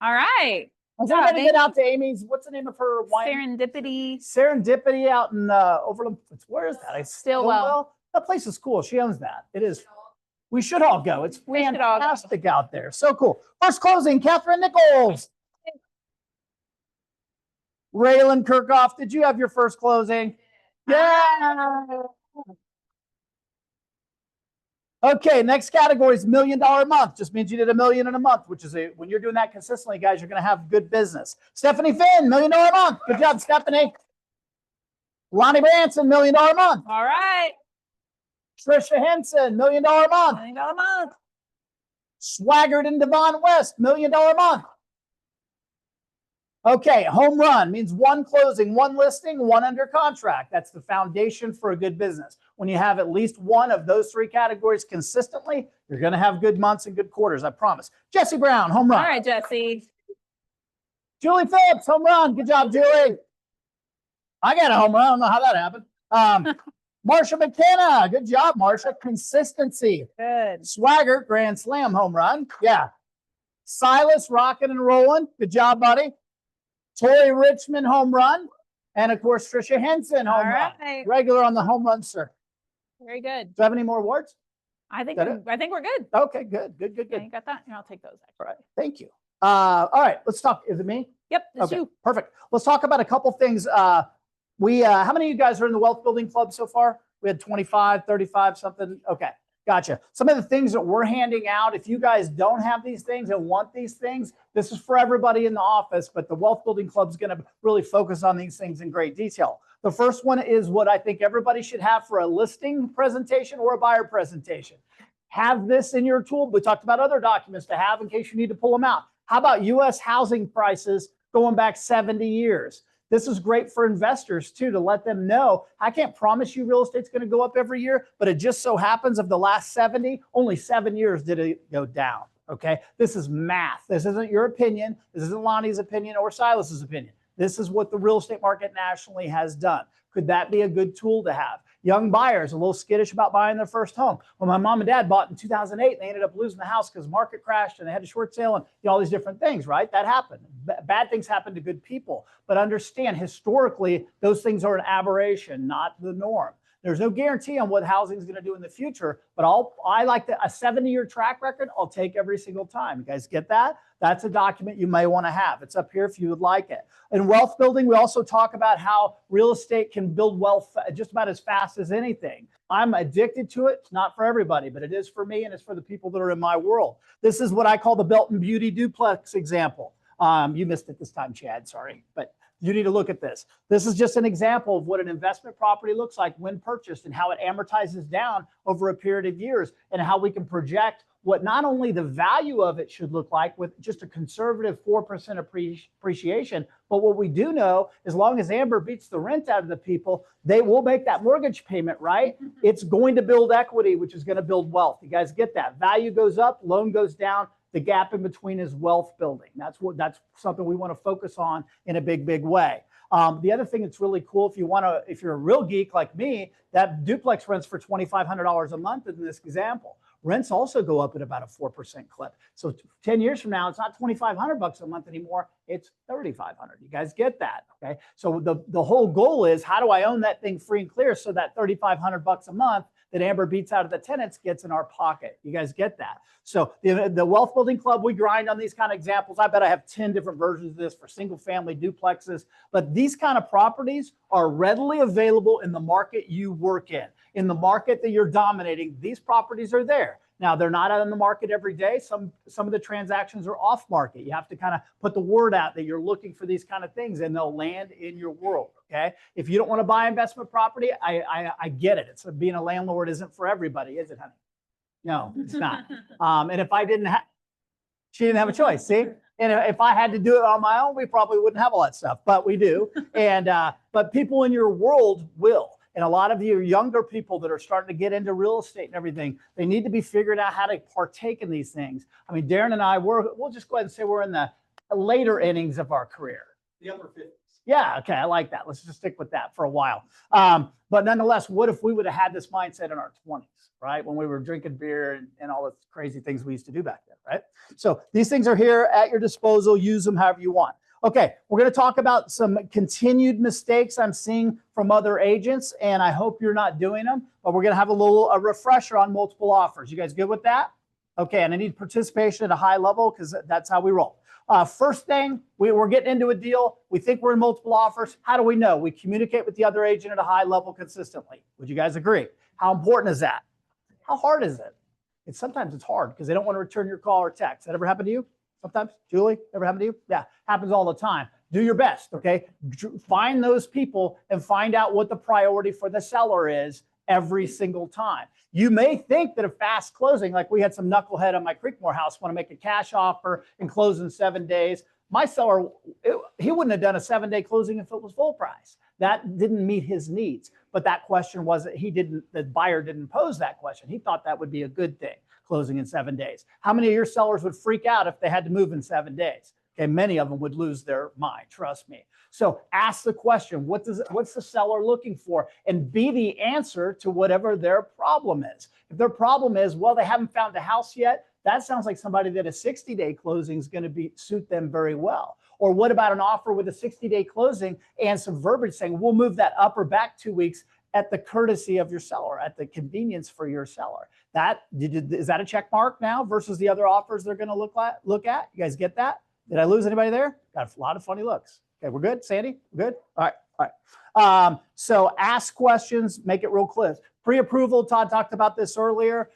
All right. Has Good job, anybody been Amy. out to Amy's? What's the name of her wine? Serendipity. Serendipity out in Overland. Where is that? Stillwell. That place is cool. She owns that. It is. We should all go. It's We should all go. fantastic out there. So cool. First closing, Catherine Nichols. Raylan Kirkhoff, did you have your first closing? Yeah. Okay, next category is $1 million a month. Just means you did $1 million in a month, which is when you're doing that consistently, guys, you're going to have good business. Stephanie Finn, $1 million a month. Good job, Stephanie. Lonnie Branson, $1 million a month. All right. Trisha Henson, $1 million a month. $1 million a month. Swaggart and Devon West, $1 million a month. Okay, home run means 1 closing, 1 listing, 1 under contract. That's the foundation for a good business. When you have at least 1 of those 3 categories consistently, you're going to have good months and good quarters, I promise. Jesse Brown, home run. All right, Jesse. Julie Phillips, home run. Good job, Julie. I got a home run. I don't know how that happened. Marsha McKenna, good job, Marsha. Consistency. Good. Swagger, grand slam home run. Yeah. Silas, rocking and rolling. Good job, buddy. Tori Richmond, home run. And of course, Trisha Henson, home All run. right. Regular on the home run, sir. Very good. Do you have any more awards? I think Is that I think we're good. Okay, good. Yeah, Good. you got that? Here, I'll take those. All right. Thank you. All right. Let's talk. Is it me? Yep, that's Okay, you. perfect. Let's talk about a couple things. How many of you guys are in the Wealth Building Club so far? We had 25, 35, something. Okay, gotcha. Some of the things that we're handing out, if you guys don't have these things and want these things, this is for everybody in the office, but the Wealth Building Club is going to really focus on these things in great detail. The first one is what I think everybody should have for a listing presentation or a buyer presentation. Have this in your tool. We talked about other documents to have in case you need to pull them out. How about U.S. housing prices going back 70 years? This is great for investors too, to let them know, I can't promise you real estate's going to go up every year, but it just so happens of the last 70, only 7 years did it go down. Okay. This is math. This isn't your opinion. This isn't Lonnie's opinion or Silas's opinion. This is what the real estate market nationally has done. Could that be a good tool to have? Young buyers a little skittish about buying their first home. When my mom and dad bought in 2008, they ended up losing the house because market crashed and they had a short sale and all these different things, right? That happened. Bad things happen to good people. But understand, historically, those things are an aberration, not the norm. There's no guarantee on what housing is going to do in the future, but I like a 70-year track record. I'll take every single time. You guys get that? That's a document you may want to have. It's up here if you would like it. In wealth building, we also talk about how real estate can build wealth just about as fast as anything. I'm addicted to it. It's not for everybody, but it is for me and it's for the people that are in my world. This is what I call the Belton Beauty duplex example. You missed it this time, Chad, sorry, but you need to look at this. This is just an example of what an investment property looks like when purchased and how it amortizes down over a period of years and how we can project what not only the value of it should look like with just a conservative 4% appreciation, but what we do know, as long as Amber beats the rent out of the people, they will make that mortgage payment, right? It's going to build equity, which is going to build wealth. You guys get that? Value goes up, loan goes down. The gap in between is wealth building. That's something we want to focus on in a big, big way. The other thing that's really cool, if you're a real geek like me, that duplex rents for $2,500 a month in this example. Rents also go up at about a 4% clip. So 10 years from now, it's not $2,500 a month anymore. It's $3,500. You guys get that? Okay. So the whole goal is, how do I own that thing free and clear so that $3,500 a month that Amber beats out of the tenants gets in our pocket? You guys get that? So the Wealth Building Club, we grind on these kind of examples. I bet I have 10 different versions of this for single family duplexes, but these kind of properties are readily available in the market you work in the market that you're dominating. These properties are there. Now, they're not out in the market every day. Some of the transactions are off market. You have to kind of put the word out that you're looking for these kind of things, and they'll land in your world. Okay. If you don't want to buy investment property, I get it. It's being a landlord isn't for everybody, is it, honey? No, it's not. And if I didn't have, she didn't have a choice. See? And if I had to do it on my own, we probably wouldn't have all that stuff, but we do. And, but people in your world will. And a lot of you younger people that are starting to get into real estate and everything, they need to be figuring out how to partake in these things. I mean, Darren and I, we'll just go ahead and say we're in the later innings of our career. The upper 50s. Yeah, okay, I like that. Let's just stick with that for a while. But nonetheless, what if we would have had this mindset in our 20s, right? When we were drinking beer and all the crazy things we used to do back then, right? So these things are here at your disposal. Use them however you want. Okay, we're going to talk about some continued mistakes I'm seeing from other agents, and I hope you're not doing them, but we're going to have a refresher on multiple offers. You guys good with that? Okay, and I need participation at a high level because that's how we roll. First thing, we're getting into a deal. We think we're in multiple offers. How do we know? We communicate with the other agent at a high level consistently. Would you guys agree? How important is that? How hard is it? Sometimes it's hard because they don't want to return your call or text. That ever happened to you? Sometimes, Julie, ever happened to you? Yeah, happens all the time. Do your best, okay? Find those people and find out what the priority for the seller is every single time. You may think that a fast closing, like we had some knucklehead on my Creekmore house, want to make a cash offer and close in 7 days. My seller, he wouldn't have done a 7-day closing if it was full price. That didn't meet his needs. But that question wasn't, the buyer didn't pose that question. He thought that would be a good thing, closing in 7 days. How many of your sellers would freak out if they had to move in 7 days? Okay, many of them would lose their mind, trust me. So ask the question, what's the seller looking for? And be the answer to whatever their problem is. If their problem is, well, they haven't found a house yet, that sounds like somebody that a 60-day closing is going to suit them very well. Or what about an offer with a 60-day closing and some verbiage saying, we'll move that up or back 2 weeks at the courtesy of your seller, at the convenience for your seller. Is that a check mark now versus the other offers they're going to look at? You guys get that? Did I lose anybody there? Got a lot of funny looks. Okay, we're good. Sandy, we're good? All right. So ask questions, make it real clear. Pre-approval, Todd talked about this earlier.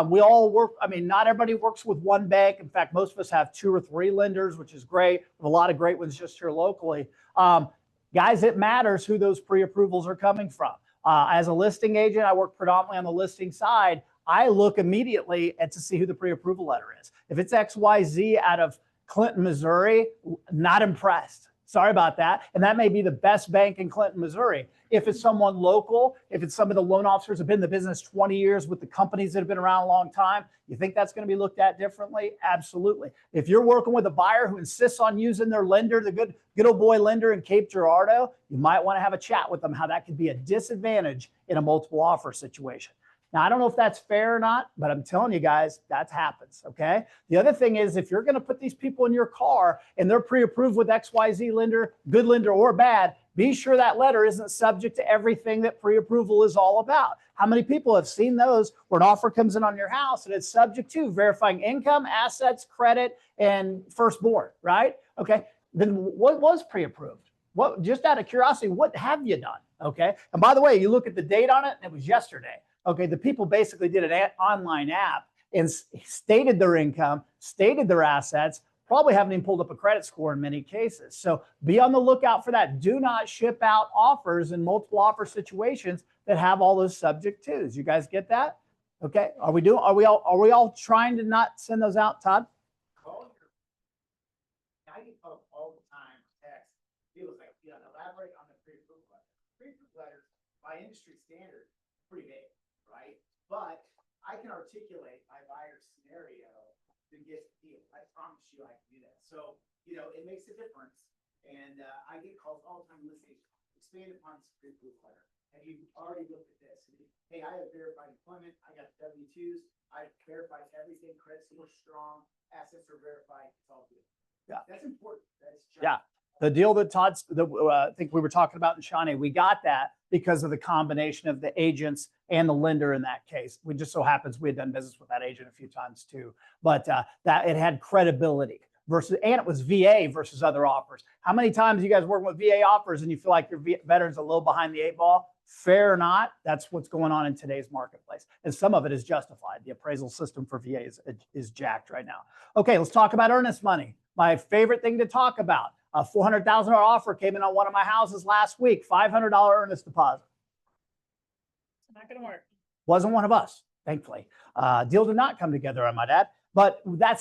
We all work, not everybody works with one bank. In fact, most of us have 2 or 3 lenders, which is great. We have a lot of great ones just here locally. Guys, it matters who those pre-approvals are coming from. As a listing agent, I work predominantly on the listing side. I look immediately to see who the pre-approval letter is. If it's XYZ out of Clinton, Missouri, not impressed. Sorry about that. And that may be the best bank in Clinton, Missouri. If it's someone local, if it's some of the loan officers who have been in the business 20 years with the companies that have been around a long time, you think that's going to be looked at differently? Absolutely. If you're working with a buyer who insists on using their lender, the good old boy lender in Cape Girardeau, you might want to have a chat with them how that could be a disadvantage in a multiple offer situation. Now, I don't know if that's fair or not, but I'm telling you guys, that happens, okay? The other thing is, if you're going to put these people in your car and they're pre-approved with XYZ lender, good lender or bad, be sure that letter isn't subject to everything that pre-approval is all about. How many people have seen those where an offer comes in on your house and it's subject to verifying income, assets, credit, and firstborn, right? Okay, then what was pre-approved? What, just out of curiosity, what have you done? Okay, and by the way, you look at the date on it, and it was yesterday. Okay, the people basically did an online app and stated their income, stated their assets, probably haven't even pulled up a credit score in many cases. So be on the lookout for that. Do not ship out offers in multiple offer situations that have all those subject tos. You guys get that? Okay, are we all trying to not send those out, Todd? I get called all the time, text. People like, elaborate on the pre-approval letter. Pre-approval letters, by industry standard, pretty big. Right? But I can articulate my buyer's scenario to get the deal. I promise you I can do that. So, it makes a difference. And I get calls all the time listening, expand upon this pre-approval letter. have you already looked at this? Hey, I have verified employment, I got W-2s, I verified everything, credit score strong, assets are verified, it's all good. Yeah. That's important. That's Yeah. The deal that Todd's, I think we were talking about in Shawnee, we got that because of the combination of the agents and the lender in that case. We just so happens we had done business with that agent a few times too, but that it had credibility versus, and it was VA versus other offers. How many times you guys working with VA offers and you feel like your veteran's a little behind the 8 ball? Fair or not, that's what's going on in today's marketplace. And some of it is justified. The appraisal system for VA is jacked right now. Okay, let's talk about earnest money. My favorite thing to talk about. A $400,000 offer came in on one of my houses last week, $500 earnest deposit. It's not going to work. Wasn't one of us, thankfully. Deal did not come together, I might add. But that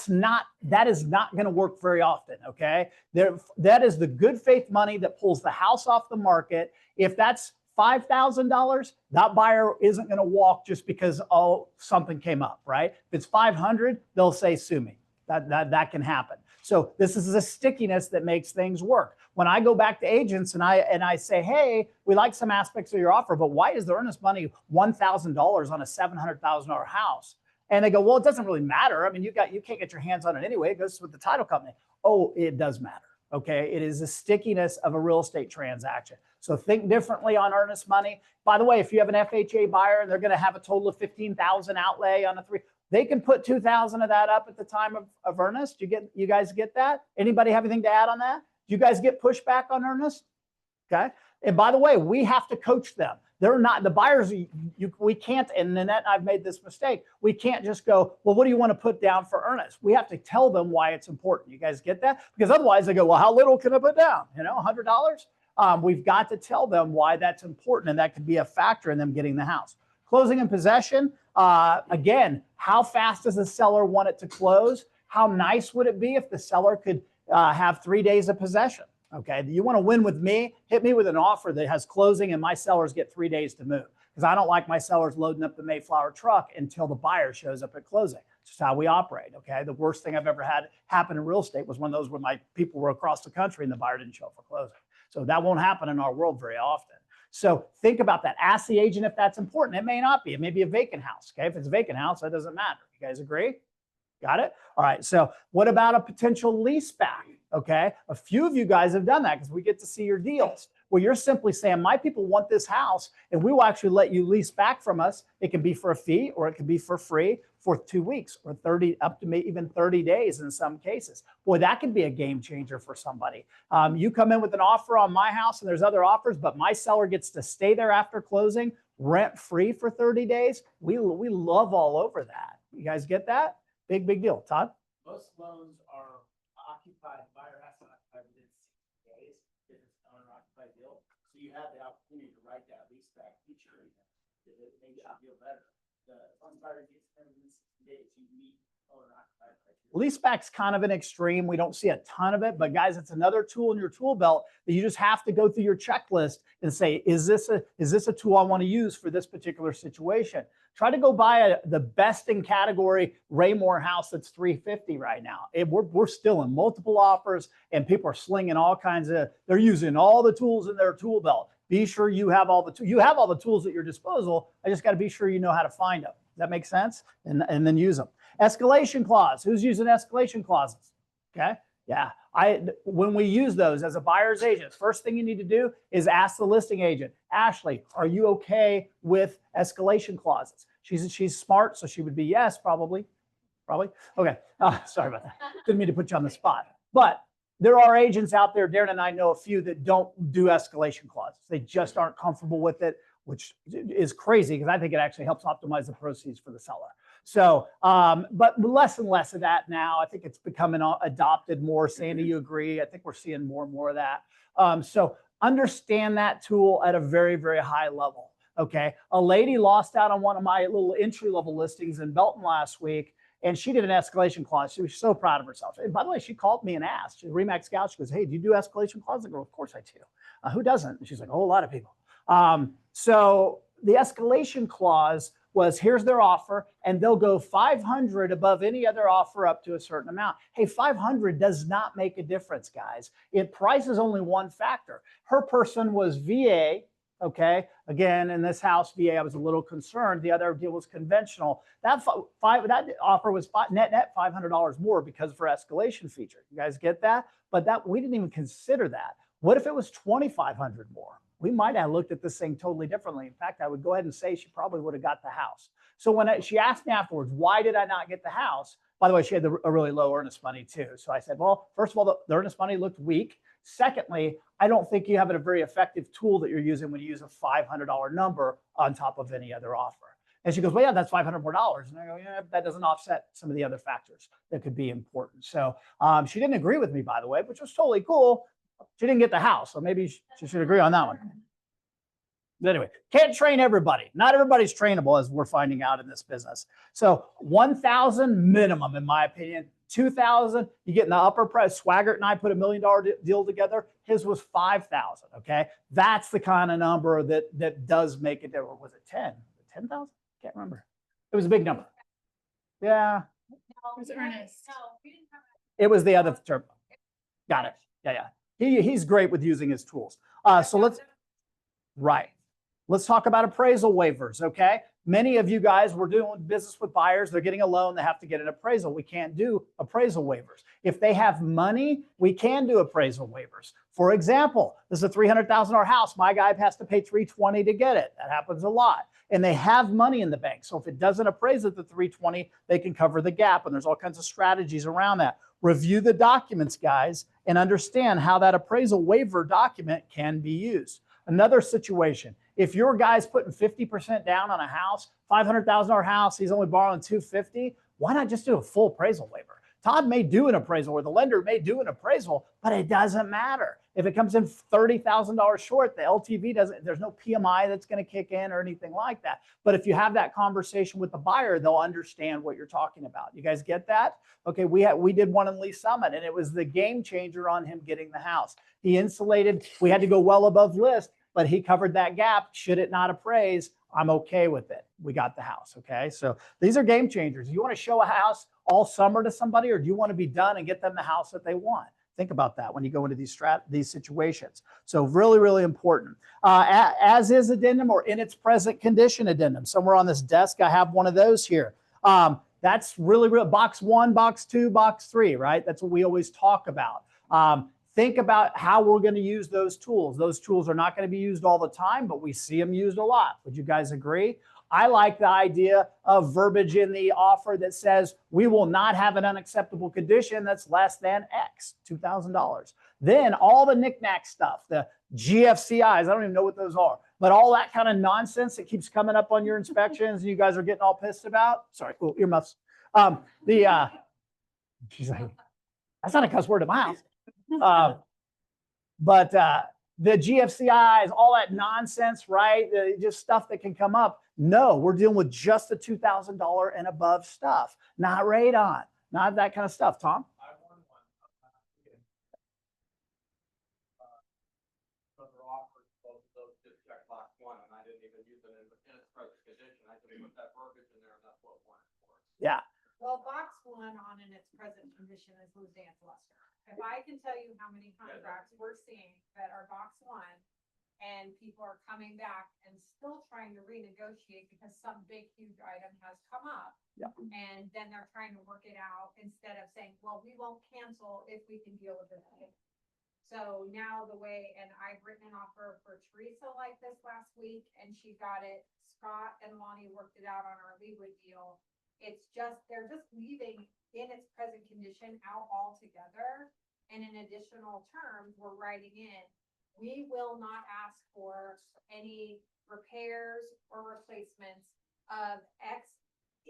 is not going to work very often, okay? That is the good faith money that pulls the house off the market. If that's $5,000, that buyer isn't going to walk just because, oh, something came up, right? If it's $500, they'll say, sue me. That can happen. So this is a stickiness that makes things work. When I go back to agents and I say, hey, we like some aspects of your offer, but why is the earnest money $1,000 on a $700,000 house? And they go, well, it doesn't really matter. I mean, you can't get your hands on it anyway. It goes with the title company. Oh, it does matter. Okay. It is the stickiness of a real estate transaction. So think differently on earnest money. By the way, if you have an FHA buyer and they're going to have a total of $15,000 outlay on a they can put $2,000 of that up at the time of earnest. You guys get that? Anybody have anything to add on that? Do you guys get pushback on earnest? Okay. And by the way, we have to coach them. They're not the buyers. We can't, and Nanette and I've made this mistake. We can't just go, well, what do you want to put down for earnest? We have to tell them why it's important. You guys get that? Because otherwise they go, well, how little can I put down? $100? We've got to tell them why that's important. And that could be a factor in them getting the house. Closing and possession. Again, how fast does the seller want it to close? How nice would it be if the seller could have 3 days of possession? Okay, you want to win with me? Hit me with an offer that has closing and my sellers get 3 days to move. Because I don't like my sellers loading up the Mayflower truck until the buyer shows up at closing. It's just how we operate, okay? The worst thing I've ever had happen in real estate was one of those where my people were across the country and the buyer didn't show up for closing. So that won't happen in our world very often. So think about that. Ask the agent if that's important. It may not be. It may be a vacant house, okay? If it's a vacant house, that doesn't matter. You guys agree? Got it? All right. So what about a potential lease back? Okay. A few of you guys have done that because we get to see your deals where you're simply saying, my people want this house and we will actually let you lease back from us. It can be for a fee or it can be for free for 2 weeks or 30, up to maybe even 30 days in some cases. Boy, that could be a game changer for somebody. You come in with an offer on my house and there's other offers, but my seller gets to stay there after closing, rent free for 30 days. We love all over that. You guys get that? Big deal. Todd? Most loans are occupied, buyer has to occupy within 60 days if it's an owner-occupied deal. So you have the opportunity to write that lease back feature in there. It makes you feel better. As long as buyer gets them within 60 days, you meet owner-occupied criteria. Leaseback's kind of an extreme. We don't see a ton of it, but guys, it's another tool in your tool belt that you just have to go through your checklist and say, is this a tool I want to use for this particular situation? Try to go buy the best in category Raymore house that's $350 right now. We're still in multiple offers and people are slinging all kinds of, they're using all the tools in their tool belt. Be sure you have all the tools at your disposal. I just got to be sure you know how to find them. Does that make sense? And then use them. Escalation clause. Who's using escalation clauses? Okay. Yeah. When we use those as a buyer's agent, first thing you need to do is ask the listing agent, Ashley, are you okay with escalation clauses? She's smart, so she would be yes, probably. Okay. Sorry about that. Didn't mean to put you on the spot. But there are agents out there, Darren and I know a few that don't do escalation clauses. They just aren't comfortable with it, which is crazy because I think it actually helps optimize the proceeds for the seller. So, but less and less of that now. I think it's becoming adopted more. Sandy, you agree? I think we're seeing more and more of that. So understand that tool at a very, very high level. Okay. A lady lost out on one of my little entry-level listings in Belton last week, and she did an escalation clause. She was so proud of herself. And by the way, she called me and asked, Remax Scout, she goes, hey, do you do escalation clauses? I go, of course I do. Who doesn't? And she's like, a whole lot of people. So the escalation clause was, here's their offer, and they'll go 500 above any other offer up to a certain amount. Hey, 500 does not make a difference, guys. Price is only one factor. Her person was VA, Okay. Again, in this house VA, I was a little concerned. The other deal was conventional. That that offer was net $500 more because of our escalation feature. You guys get that? But that we didn't even consider that. What if it was 2,500 more? We might have looked at this thing totally differently. In fact, I would go ahead and say she probably would have got the house. So when she asked me afterwards, why did I not get the house? By the way, she had a really low earnest money too. So I said, well, first of all, the earnest money looked weak. Secondly, I don't think you have a very effective tool that you're using when you use a $500 number on top of any other offer. And she goes, well, yeah, that's $500 more. And I go, yeah, that doesn't offset some of the other factors that could be important. So she didn't agree with me, by the way, which was totally cool. She didn't get the house, so maybe she should agree on that one. But anyway, can't train everybody. Not everybody's trainable, as we're finding out in this business. So 1,000 minimum, in my opinion. 2,000, you get in the upper price. Swaggart and I put $1 million deal together. His was 5,000. Okay, that's the kind of number that does make it. Was it 10? 10,000? Can't remember. It was a big number. Yeah. Where's Ernest? It was the other term. Got it. Yeah. He's great with using his tools. So let's talk about appraisal waivers. Okay. Many of you guys were doing business with buyers. They're getting a loan. They have to get an appraisal. We can't do appraisal waivers. If they have money, we can do appraisal waivers. For example, this is a $300,000 house. My guy has to pay $320 to get it. That happens a lot. And they have money in the bank. So if it doesn't appraise at the $320, they can cover the gap. And there's all kinds of strategies around that. Review the documents, guys, and understand how that appraisal waiver document can be used. Another situation, if your guy's putting 50% down on a house, $500,000 house, he's only borrowing $250, why not just do a full appraisal waiver? Todd may do an appraisal or the lender may do an appraisal, but it doesn't matter. If it comes in $30,000 short, the LTV doesn't, there's no PMI that's going to kick in or anything like that. But if you have that conversation with the buyer, they'll understand what you're talking about. You guys get that? Okay, we did one in Lee Summit and it was the game changer on him getting the house. He insulated, we had to go well above list, but he covered that gap. Should it not appraise, I'm okay with it. We got the house, okay? So these are game changers. You want to show a house all summer to somebody, or do you want to be done and get them the house that they want? Think about that when you go into these situations. So really, really important. As is addendum or in its present condition addendum. Somewhere on this desk, I have one of those here. That's really real. Box 1, box 2, box 3, right? That's what we always talk about. Think about how we're going to use those tools. Those tools are not going to be used all the time, but we see them used a lot. Would you guys agree? I like the idea of verbiage in the offer that says we will not have an unacceptable condition that's less than X, $2,000. Then all the knickknack stuff, the GFCIs, I don't even know what those are, but all that kind of nonsense that keeps coming up on your inspections and you guys are getting all pissed about. Sorry, cool, earmuffs. She's like, that's not a cuss word in my house. But the GFCIs, all that nonsense, right? Just stuff that can come up. No, we're dealing with just the $2,000 and above stuff, not radon, not that kind of stuff. Tom? I won one. Other offers, both of those just check box 1, and I didn't even use it in its present condition. I could put that verbiage in there, and that's what one is for. Yeah. Well, box 1 on in its present condition is Luzanne's Luster. If I can tell you how many contracts we're seeing that are box 1 and people are coming back and still trying to renegotiate because some big, huge item has come up. Yep. And then they're trying to work it out instead of saying, well, we won't cancel if we can deal with it. So now the way, and I've written an offer for Teresa like this last week and she got it. Scott and Lonnie worked it out on our Leewood deal. It's just, they're just leaving in its present condition out altogether. And in additional terms, we're writing in, we will not ask for any repairs or replacements of X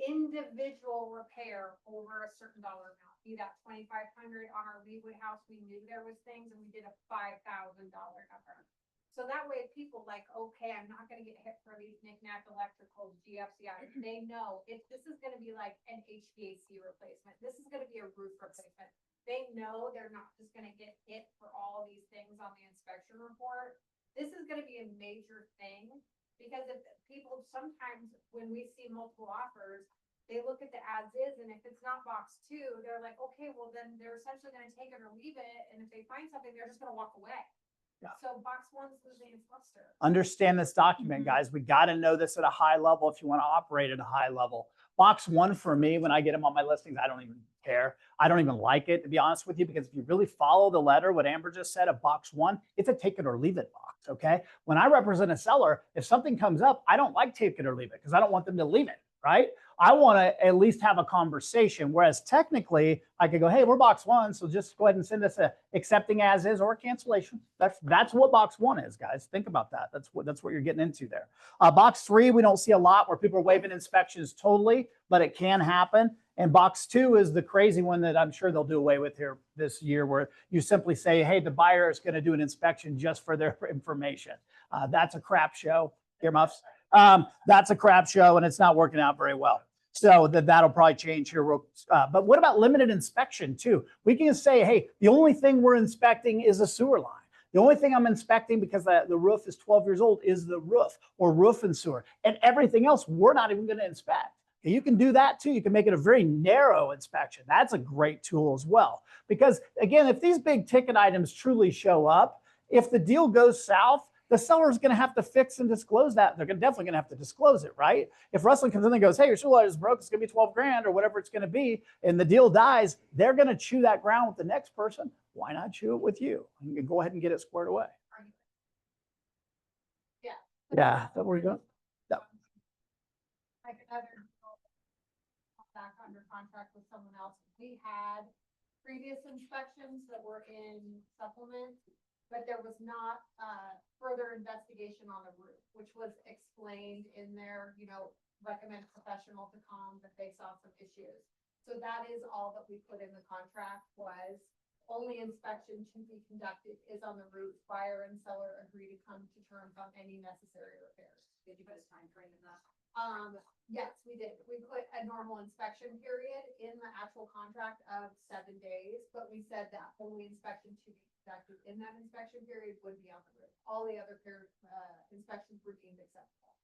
individual repair over a certain dollar amount. Be that $2,500 on our Leewood house, we knew there was things and we did a $5,000 number. So that way people like, okay, I'm not gonna get hit for these knick-knack electricals, GFCI. They know if this is gonna be like an HVAC replacement, this is gonna be a roof replacement. They know they're not just gonna get hit for all these things on the inspection report. This is gonna be a major thing because if people sometimes when we see multiple offers, they look at the as is and if it's not box 2, they're like, okay, well then they're essentially gonna take it or leave it. And if they find something, they're just gonna walk away. So box one's the advanced muster. Understand this document, guys. We got to know this at a high level if you want to operate at a high level. Box one for me, when I get them on my listings, I don't even care. I don't even like it, to be honest with you, because if you really follow the letter, what Amber just said of box one, it's a take it or leave it box, okay? When I represent a seller, if something comes up, I don't like take it or leave it because I don't want them to leave it, right? I want to at least have a conversation. Whereas technically I could go, hey, we're box one. So just go ahead and send us a accepting as is or cancellation. That's what box one is, guys. Think about that. That's what you're getting into there. Box three, we don't see a lot where people are waiving inspections totally, but it can happen. And box two is the crazy one that I'm sure they'll do away with here this year, where you simply say, hey, the buyer is going to do an inspection just for their information. That's a crap show. Earmuffs. That's a crap show, and it's not working out very well. So that'll probably change here. But what about limited inspection too? We can say, hey, the only thing we're inspecting is a sewer line. The only thing I'm inspecting because the roof is 12 years old is the roof or roof and sewer. And everything else, we're not even going to inspect. You can do that too. You can make it a very narrow inspection. That's a great tool as well. Because again, if these big ticket items truly show up, if the deal goes south, the seller is going to have to fix and disclose that. They're definitely going to have to disclose it, right? If Rustlin comes in and goes, hey, your sewer line is broke, it's going to be 12 grand or whatever it's going to be, and the deal dies, they're going to chew that ground with the next person. Why not chew it with you? You can go ahead and get it squared away. Yeah. Yeah, that's where you're going. No. Like another back under contract with someone else. We had previous inspections that were in supplements, but there was not further investigation on the roof, which was explained in their, recommend professional to come that they saw some issues. So that is all that we put in the contract was only inspection to be conducted is on the roof. Buyer and seller agree to come to terms on any necessary repairs. Did you put a time frame in that? Yes, we did. We put a normal inspection period in the actual contract of 7 days, but we said that only inspection to be conducted in that inspection period would be on the roof. All the other inspections were deemed acceptable.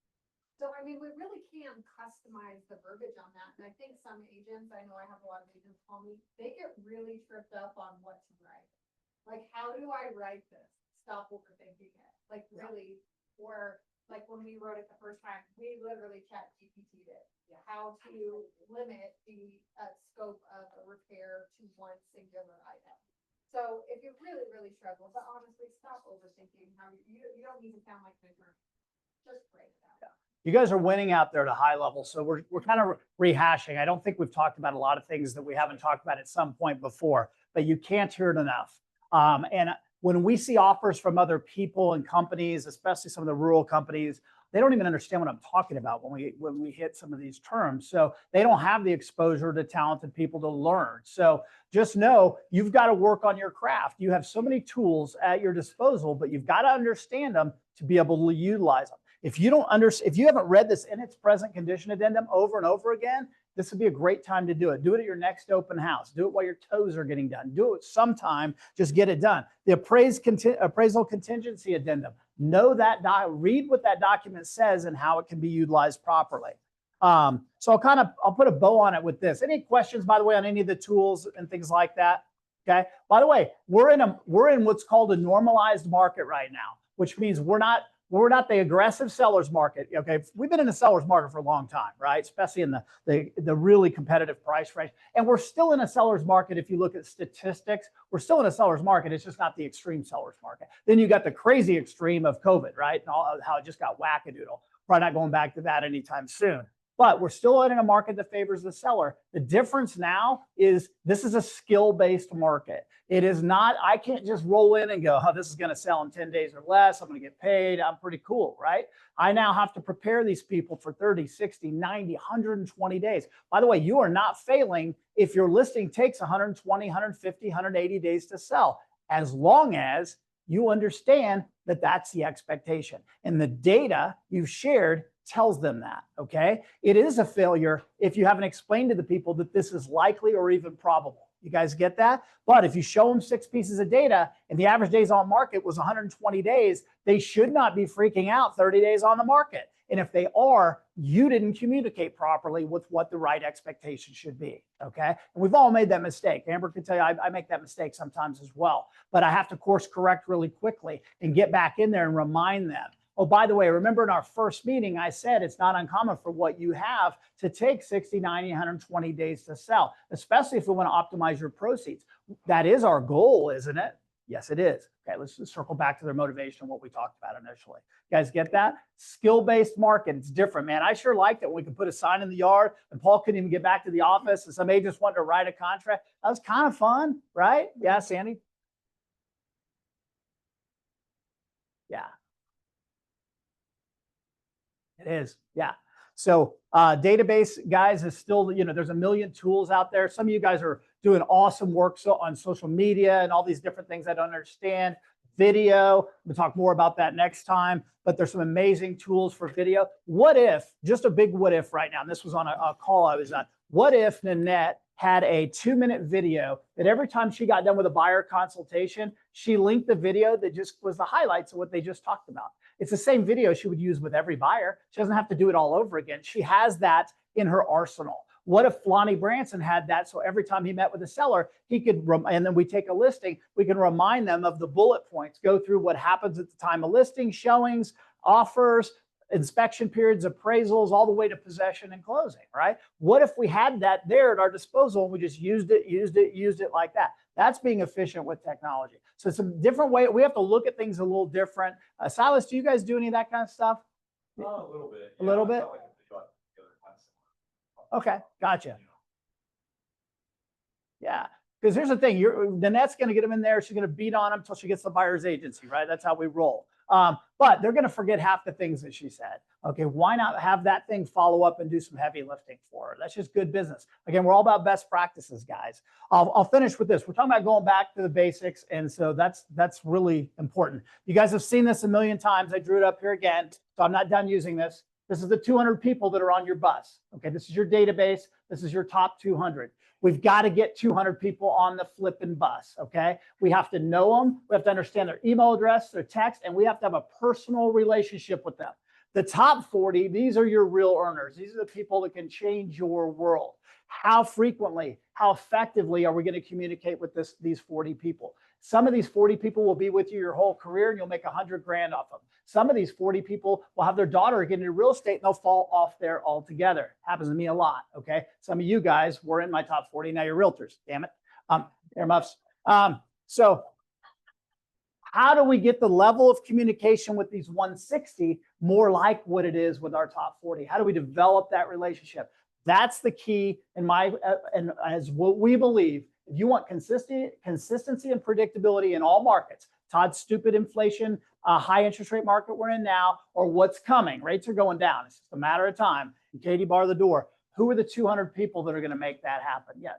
So, I mean, we really can customize the verbiage on that. And I think some agents, I know I have a lot of agents call me, they get really tripped up on what to write. Like, how do I write this? Stop overthinking it. Like, really, or like when we wrote it the first time, we literally chat GPT'd it. How to limit the scope of a repair to one singular item. So if you really, really struggle, but honestly, stop overthinking how you don't need to sound like an attorney. Just break it out. You guys are winning out there at a high level. So we're kind of rehashing. I don't think we've talked about a lot of things that we haven't talked about at some point before, but you can't hear it enough. And when we see offers from other people and companies, especially some of the rural companies, they don't even understand what I'm talking about when we hit some of these terms. So they don't have the exposure to talented people to learn. So just know you've got to work on your craft. You have so many tools at your disposal, but you've got to understand them to be able to utilize them. If you haven't read this in its present condition addendum over and over again, this would be a great time to do it. Do it at your next open house. Do it while your toes are getting done. Do it sometime. Just get it done. The appraisal contingency addendum. Know that, read what that document says and how it can be utilized properly. So I'll put a bow on it with this. Any questions, by the way, on any of the tools and things like that? Okay. By the way, we're in what's called a normalized market right now, which means we're not the aggressive seller's market. Okay, we've been in the seller's market for a long time, right? Especially in the really competitive price range. And we're still in a seller's market. If you look at statistics, we're still in a seller's market. It's just not the extreme seller's market. Then you got the crazy extreme of COVID, right? And how it just got wackadoodle. Probably not going back to that anytime soon. But we're still in a market that favors the seller. The difference now is this is a skill-based market. It is not, I can't just roll in and go, oh, this is going to sell in 10 days or less. I'm going to get paid. I'm pretty cool, right? I now have to prepare these people for 30, 60, 90, 120 days. By the way, you are not failing if your listing takes 120, 150, 180 days to sell, as long as you understand that that's the expectation. And the data you've shared tells them that, okay? It is a failure if you haven't explained to the people that this is likely or even probable. You guys get that? But if you show them 6 pieces of data and the average days on market was 120 days, they should not be freaking out 30 days on the market. And if they are, you didn't communicate properly with what the right expectation should be. Okay. And we've all made that mistake. Amber can tell you, I make that mistake sometimes as well, but I have to course correct really quickly and get back in there and remind them. Oh, by the way, remember in our first meeting, I said it's not uncommon for what you have to take 60, 90, 120 days to sell, especially if we want to optimize your proceeds. That is our goal, isn't it? Yes, it is. Okay, let's just circle back to their motivation and what we talked about initially. You guys get that? Skill-based market, it's different, man. I sure liked it when we could put a sign in the yard and Paul couldn't even get back to the office and some agents wanted to write a contract. That was kind of fun, right? Yeah, Sandy? Yeah. It is, yeah. So database, guys, is still, there's a million tools out there. Some of you guys are doing awesome work on social media and all these different things I don't understand. Video, we'll talk more about that next time, but there's some amazing tools for video. What if, just a big what if right now, and this was on a call I was on, what if Nanette had a 2-minute video that every time she got done with a buyer consultation, she linked the video that just was the highlights of what they just talked about. It's the same video she would use with every buyer. She doesn't have to do it all over again. She has that in her arsenal. What if Lonnie Branson had that? So every time he met with a seller, he could, and then we take a listing, we can remind them of the bullet points, go through what happens at the time of listing, showings, offers, inspection periods, appraisals, all the way to possession and closing, right? What if we had that there at our disposal and we just used it like that? That's being efficient with technology. So it's a different way. We have to look at things a little different. Silas, do you guys do any of that kind of stuff? A little bit. A little bit? Okay, gotcha. Yeah, because here's the thing. Nanette's going to get them in there. She's going to beat on them until she gets the buyer's agency, right? That's how we roll. But they're going to forget half the things that she said. Okay, why not have that thing follow up and do some heavy lifting for her? That's just good business. Again, we're all about best practices, guys. I'll finish with this. We're talking about going back to the basics, and so that's really important. You guys have seen this a million times. I drew it up here again, so I'm not done using this. This is the 200 people that are on your bus. Okay, this is your database. This is your top 200. We've got to get 200 people on the flipping bus, okay? We have to know them. We have to understand their email address, their text, and we have to have a personal relationship with them. The top 40, these are your real earners. These are the people that can change your world. How frequently, how effectively are we going to communicate with these 40 people? Some of these 40 people will be with you your whole career and you'll make 100 grand off them. Some of these 40 people will have their daughter get into real estate and they'll fall off there altogether. Happens to me a lot, okay? Some of you guys were in my top 40, now you're realtors, damn it. Earmuffs. So how do we get the level of communication with these 160 more like what it is with our top 40? How do we develop that relationship? That's the key in and as what we believe. If you want consistency and predictability in all markets, Todd's stupid inflation, high interest rate market we're in now, or what's coming, rates are going down. It's just a matter of time. And Katie, bar the door. Who are the 200 people that are going to make that happen? Yeah.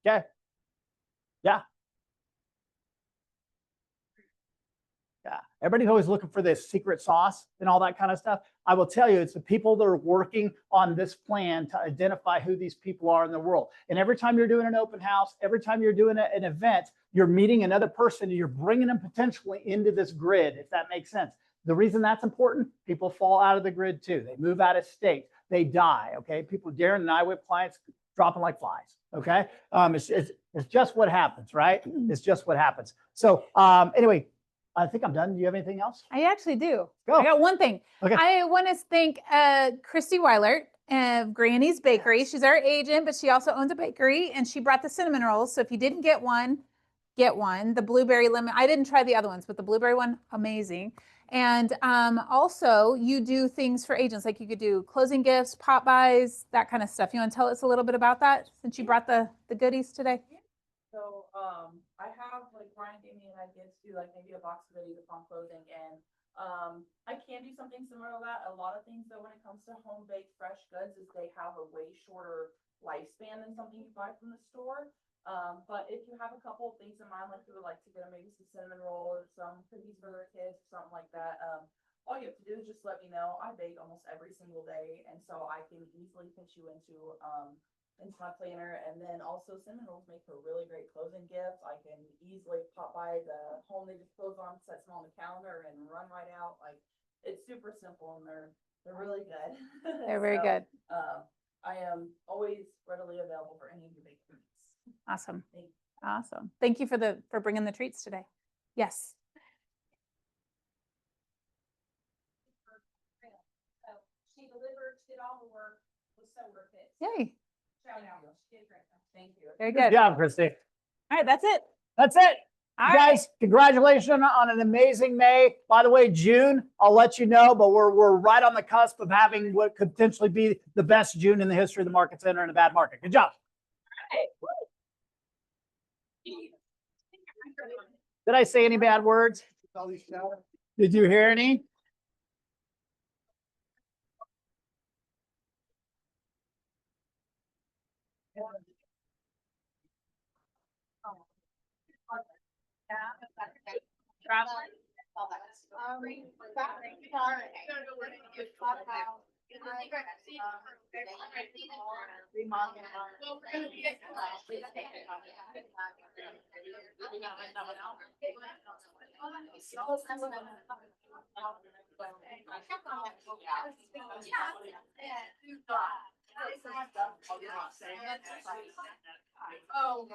Okay. Yeah. Yeah. Everybody's always looking for this secret sauce and all that kind of stuff. I will tell you, it's the people that are working on this plan to identify who these people are in the world. And every time you're doing an open house, every time you're doing an event, you're meeting another person and you're bringing them potentially into this grid, if that makes sense. The reason that's important, people fall out of the grid too. They move out of state. They die, okay? People, Darren and I, we have clients dropping like flies, okay? It's just what happens, right? It's just what happens. So anyway, I think I'm done. Do you have anything else? I actually do. Go. I got one thing. Okay. I want to thank Christy Weiler of Granny's Bakery. She's our agent, but she also owns a bakery, and she brought the cinnamon rolls. So if you didn't get one, get one. The blueberry lemon. I didn't try the other ones, but the blueberry one, amazing. And also, you do things for agents, like you could do closing gifts, pop buys, that kind of stuff. You want to tell us a little bit about that since you brought the goodies today? So, I have, like, Ryan gave me an idea to do, like, maybe a box of goodies upon closing, and, I can do something similar to that. A lot of things, though, when it comes to home baked fresh goods, is they have a way shorter lifespan than something you buy from the store. But if you have a couple of things in mind, like you would like to get maybe some cinnamon roll or some cookies for their kids, or something like that, all you have to do is just let me know. I bake almost every single day, and so I can easily pitch you into, into my planner. And then also Seminoles make a really great closing gift. I can easily pop by the home they just closed on, set them on the calendar and run right out. Like, it's super simple and they're really good. They're very So, good. I am always readily available for any of your big needs. Awesome. Thank you. Awesome. Thank you for bringing the treats today. Yes. So she delivered, did all the work, was so worth it. Yay. Shout out, she did great. Thank you. Very Good good. job, Christy. All right, that's it. That's it. All right. Guys, congratulations on an amazing May. By the way, June, I'll let you know, but we're right on the cusp of having what could potentially be the best June in the history of the Market Center in a bad market. Good job. Did I say any bad words? Did you hear any? Oh,